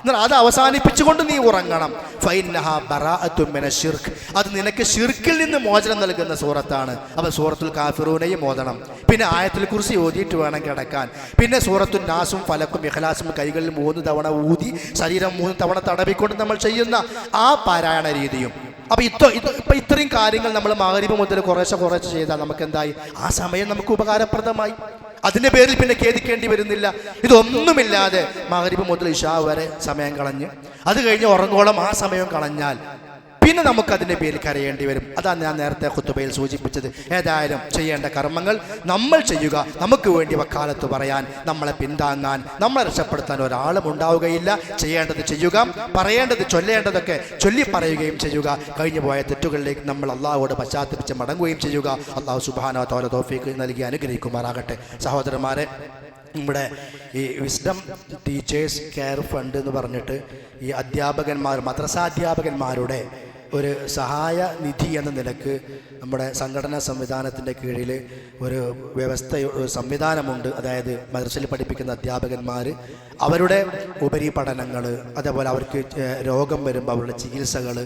എന്നാൽ അത് അവസാനിപ്പിച്ചുകൊണ്ട് നീ ഉറങ്ങണം. ഫൈന്നഹാ ബറാഅത്തുൻ മിനശ് ശിർക്ക്, അത് നിനക്ക് ശിർക്കിൽ നിന്ന് മോചനം നൽകുന്ന സൂറത്താണ്. അപ്പോൾ സൂറത്തുൽ കാഫിറൂനയും ഓതണം. പിന്നെ ആയത്തുൽ കുർസി ഓതിയിട്ട് വേണം കിടക്കാൻ. പിന്നെ സൂറത്തുൽ നാസും ഫലക്കും ഇഖ്ലാസും കൈകളിൽ 3 തവണ ഊതി ശരീരം 3 തവണ തടവിക്കൊണ്ട് നമ്മൾ ചെയ്യുന്ന ആ പാരായണ രീതിയും. അപ്പോൾ ഇപ്പം ഇത്രയും കാര്യങ്ങൾ നമ്മൾ മഗ്‌രിബ് മുതൽ കുറേശ്ശെ ചെയ്താൽ നമുക്ക് എന്തായി? ആ സമയം നമുക്ക് ഉപകാരപ്രദമായി. അതിൻ്റെ പേരിൽ പിന്നെ ഖേദിക്കേണ്ടി വരുന്നില്ല. ഇതൊന്നുമില്ലാതെ മഗ്‌രിബ് മുതൽ ഇശാ വരെ സമയം കളഞ്ഞ് അത് കഴിഞ്ഞ് ഉറങ്ങോളം ആ സമയം കളഞ്ഞാൽ പിന്നെ നമുക്കതിൻ്റെ പേരിൽ കരയേണ്ടി വരും. അതാണ് ഞാൻ നേരത്തെ ഖുതുബയിൽ സൂചിപ്പിച്ചത്. ഏതായാലും ചെയ്യേണ്ട കർമ്മങ്ങൾ നമ്മൾ ചെയ്യുക. നമുക്ക് വേണ്ടി വക്കാലത്ത് പറയാൻ, നമ്മളെ പിന്താങ്ങാൻ, നമ്മളെ രക്ഷപ്പെടുത്താൻ ഒരാളും ഉണ്ടാവുകയില്ല. ചെയ്യേണ്ടത് ചെയ്യുക, പറയേണ്ടത് ചൊല്ലേണ്ടതൊക്കെ ചൊല്ലി പറയുകയും ചെയ്യുക. കഴിഞ്ഞു പോയ തെറ്റുകളിലേക്ക് നമ്മൾ അള്ളാഹുവോട് പശ്ചാത്തപിച്ച് മടങ്ങുകയും ചെയ്യുക. അള്ളാഹു സുബ്ഹാനഹു വ തആല തൗഫീഖ് നൽകി അനുഗ്രഹിക്കുമാറാകട്ടെ. സഹോദരന്മാരെ, നമ്മുടെ ഈ വിസ്ഡം ടീച്ചേഴ്സ് കെയർ ഫണ്ട് എന്ന് പറഞ്ഞിട്ട് ഈ അധ്യാപകന്മാർ, മദ്രസാധ്യാപകന്മാരുടെ ഒരു സഹായ നിധി എന്ന നിലക്ക് നമ്മുടെ സംഘടനാ സംവിധാനത്തിൻ്റെ കീഴിൽ ഒരു സംവിധാനമുണ്ട്. അതായത് മദ്രസയിൽ പഠിപ്പിക്കുന്ന അധ്യാപകന്മാർ അവരുടെ ഉപരിപഠനങ്ങൾ, അതേപോലെ അവർക്ക് രോഗം വരുമ്പോൾ അവരുടെ ചികിത്സകൾ,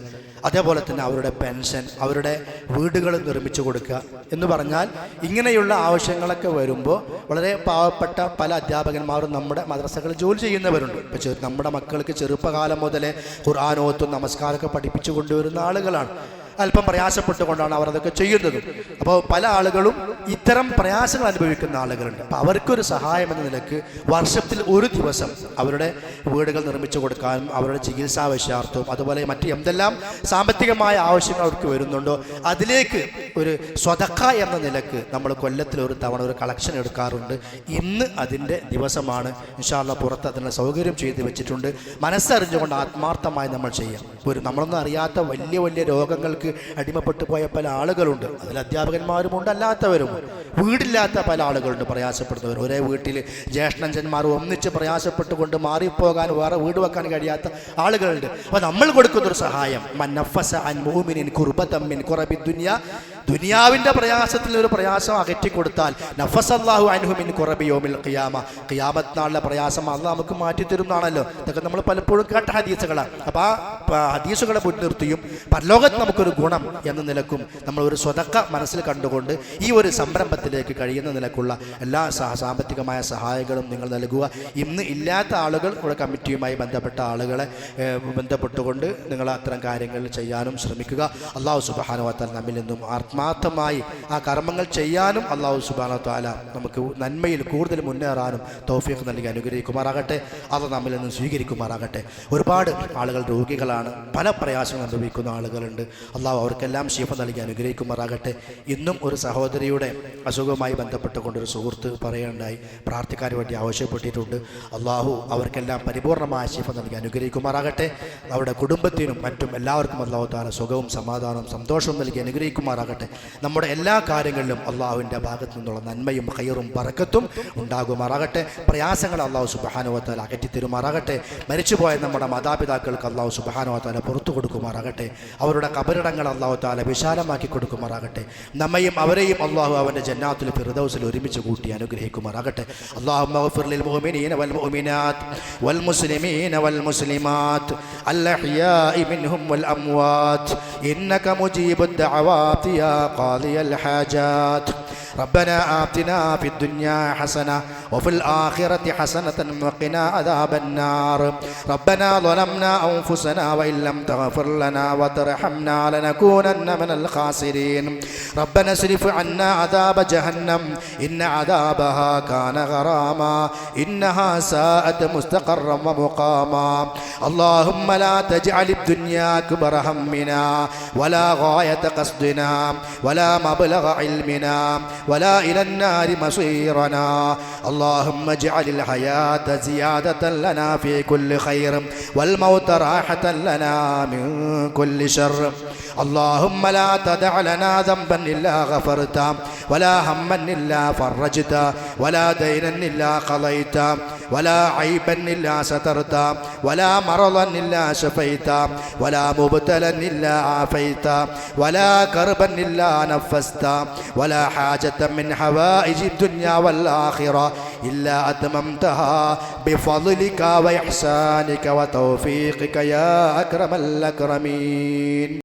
അതേപോലെ തന്നെ അവരുടെ പെൻഷൻ, അവരുടെ വീടുകൾ നിർമ്മിച്ചു കൊടുക്കുക എന്ന് പറഞ്ഞാൽ ഇങ്ങനെയുള്ള ആവശ്യങ്ങളൊക്കെ വരുമ്പോൾ വളരെ പാവപ്പെട്ട പല അധ്യാപകന്മാരും നമ്മുടെ മദ്രസകളിൽ ജോലി ചെയ്യുന്നവരുണ്ട്. ഇപ്പോൾ നമ്മുടെ മക്കൾക്ക് ചെറുപ്പകാലം മുതലേ ഖുർആനോത്തും നമസ്കാരമൊക്കെ പഠിപ്പിച്ചു കൊണ്ടുവരുന്ന ആളുകളാണ്. അല്പം പ്രയാസപ്പെട്ടുകൊണ്ടാണ് അവർ അതൊക്കെ ചെയ്യുന്നത്. അപ്പോൾ പല ആളുകളും ഇത്തരം പ്രയാസങ്ങൾ അനുഭവിക്കുന്ന ആളുകളുണ്ട്. അപ്പോൾ അവർക്കൊരു സഹായം എന്ന നിലക്ക് വർഷത്തിൽ ഒരു ദിവസം അവരുടെ വീടുകൾ നിർമ്മിച്ചു കൊടുക്കാനും അവരുടെ ചികിത്സാവശ്യാർത്ഥവും അതുപോലെ മറ്റ് എന്തെല്ലാം സാമ്പത്തികമായ ആവശ്യങ്ങൾ അവർക്ക് വരുന്നുണ്ടോ അതിലേക്ക് ഒരു സ്വതക്ക എന്ന നിലക്ക് നമ്മൾ കൊല്ലത്തിൽ ഒരു തവണ ഒരു കളക്ഷൻ എടുക്കാറുണ്ട്. ഇന്ന് അതിൻ്റെ ദിവസമാണ്. ഇൻഷാ അല്ലാഹ് പുറത്ത് അതിനുള്ള സൗകര്യം ചെയ്ത് വെച്ചിട്ടുണ്ട്. മനസ്സറിഞ്ഞുകൊണ്ട് ആത്മാർത്ഥമായി നമ്മൾ ചെയ്യാം. നമ്മളൊന്നും അറിയാത്ത വലിയ വലിയ രോഗങ്ങൾക്ക് അടിമപ്പെട്ടു പോയ പല ആളുകളുണ്ട്. അതിൽ അധ്യാപകന്മാരുമുണ്ട്, അല്ലാത്തവരുമുണ്ട്. വീടില്ലാത്ത പല ആളുകളുണ്ട്, പ്രയാസപ്പെടുന്നവർ. ഒരേ വീട്ടിൽ ജ്യേഷ്ഠഞ്ചന്മാർ ഒന്നിച്ച് പ്രയാസപ്പെട്ടുകൊണ്ട് മാറിപ്പോകാൻ വേറെ വീട് വെക്കാൻ കഴിയാത്ത ആളുകളുണ്ട്. അപ്പോൾ നമ്മൾ കൊടുക്കുന്നൊരു സഹായം ദുനിയാവിൻ്റെ പ്രയാസത്തിൽ ഒരു പ്രയാസം അകറ്റിക്കൊടുത്താൽ നഫസല്ലാഹു അൻഹു മിൻ ഖുറബി യൗമിൽ ഖിയാമ, ഖിയാമത്ത് നാളിലെ പ്രയാസം അല്ലാഹ് നമുക്ക് മാറ്റിത്തരും എന്നാണല്ലോ. ഇതൊക്കെ നമ്മൾ പലപ്പോഴും കേട്ട ഹദീസുകളാണ്. അപ്പോൾ ആ ഹദീസുകളെ മുൻനിർത്തിയും പരലോകത്ത് നമുക്കൊരു ഗുണം എന്ന നിലക്കും നമ്മൾ ഒരു സ്വതക്ക മനസ്സിൽ കണ്ടുകൊണ്ട് ഈ ഒരു സംരംഭത്തിലേക്ക് കഴിയുന്ന നിലക്കുള്ള എല്ലാ സാമ്പത്തികമായ സഹായങ്ങളും നിങ്ങൾ നൽകുക. ഇന്ന് ഇല്ലാത്ത ആളുകൾ ഇവിടെ കമ്മിറ്റിയുമായി ബന്ധപ്പെട്ട ആളുകളെ ബന്ധപ്പെട്ടുകൊണ്ട് നിങ്ങൾ അത്തരം കാര്യങ്ങൾ ചെയ്യാനും ശ്രമിക്കുക. അല്ലാഹു സുബ്ഹാനഹു വ തആല നമ്മിൽ നിന്നും ആത്മാർത്ഥമായി ആ കർമ്മങ്ങൾ ചെയ്യാനും അല്ലാഹു സുബ്ഹാനഹു വ തആല നമുക്ക് നന്മയിൽ കൂടുതൽ മുന്നേറാനും തൗഫീഖ് നൽകി അനുഗ്രഹിക്കുമാറാകട്ടെ. അത് നമ്മിൽ നിന്നും സ്വീകരിക്കുമാറാകട്ടെ. ഒരുപാട് ആളുകൾ രോഗികളാണ്, പല പ്രയാസങ്ങൾ അനുഭവിക്കുന്ന ആളുകളുണ്ട്. അള്ളാഹു അവർക്കെല്ലാം ശിഫ നൽകി അനുഗ്രഹിക്കുമാറാകട്ടെ. ഇന്നും ഒരു സഹോദരിയുടെ അസുഖവുമായി ബന്ധപ്പെട്ടുകൊണ്ടൊരു സുഹൃത്ത് പറയുകയുണ്ടായി, പ്രാർത്ഥിക്കാൻ വേണ്ടി ആവശ്യപ്പെട്ടിട്ടുണ്ട്. അള്ളാഹു അവർക്കെല്ലാം പരിപൂർണമായ ശിഫ നൽകി അനുഗ്രഹിക്കുമാറാകട്ടെ. അവരുടെ കുടുംബത്തിനും മറ്റും എല്ലാവർക്കും അള്ളാഹു തആല സുഖവും സമാധാനവും സന്തോഷവും നൽകി അനുഗ്രഹിക്കുമാറാകട്ടെ. നമ്മുടെ എല്ലാ കാര്യങ്ങളിലും അള്ളാഹുവിൻ്റെ ഭാഗത്തു നിന്നുള്ള നന്മയും ഖൈറും ബറക്കത്തും ഉണ്ടാകുമാറാകട്ടെ. പ്രയാസങ്ങൾ അള്ളാഹു സുബ്ഹാനഹു വ തആല അകറ്റിത്തരുമാറാകട്ടെ. മരിച്ചുപോയ നമ്മുടെ മാതാപിതാക്കൾക്ക് അള്ളാഹു സുബ്ഹാനഹു വ തആല പുറത്തു കൊടുക്കുമാറാകട്ടെ. അവരുടെ ഖബറിടങ്ങൾ അള്ളാഹു തആല വിശാലമാക്കി കൊടുക്കുമാറാകട്ടെ. നമ്മയും അവരെയും അള്ളാഹു അവൻ്റെ ജന്നാത്തുൽ ഫിർദൗസിൽ ഒരുമിച്ച് കൂട്ടി അനുഗ്രഹിക്കുമാറാകട്ടെ. അല്ലാഹുമ്മ ഗ്ഫിർ ലിൽ മുഅ്മിനീന വൽ മുഅ്മിനാത്ത് വൽ മുസ്ലിമീന വൽ മുസ്ലിമാത്ത് അൽ അഹ്യാഇ മിൻഹും വൽ അംവാത്ത് ഇന്നക മുജീബുദ് ദഅവാതി യാ ഖാദിയൽ ഹാജാത്ത്. ربنا آتنا في الدنيا حسنة وفي الآخرة حسنة وقنا عذاب النار. ربنا ظلمنا أنفسنا وإن لم تغفر لنا وترحمنا لنكونن من الخاسرين. ربنا اصرف عنا عذاب جهنم إن عذابها كان غراما إنها ساءت مستقرا ومقاما. اللهم لا تجعل الدنيا أكبر همنا ولا غاية قصدنا ولا مبلغ علمنا ولا إلى النار مصيرنا. اللهم اجعل الحياة زيادة لنا في كل خير والموت راحة لنا من كل شر. اللهم لا تدع لنا ذنبا إلا غفرته ولا هما إلا فرجته ولا دينا إلا قضيته ولا عيبا إلا سترته ولا مرضا إلا شفيته ولا مبتلا إلا عافيته ولا كربا إلا نفسته ولا حاجة من حوائج الدنيا والآخرة إلا أتممتها بفضلك وإحسانك وتوفيقك يا أكرم الأكرمين.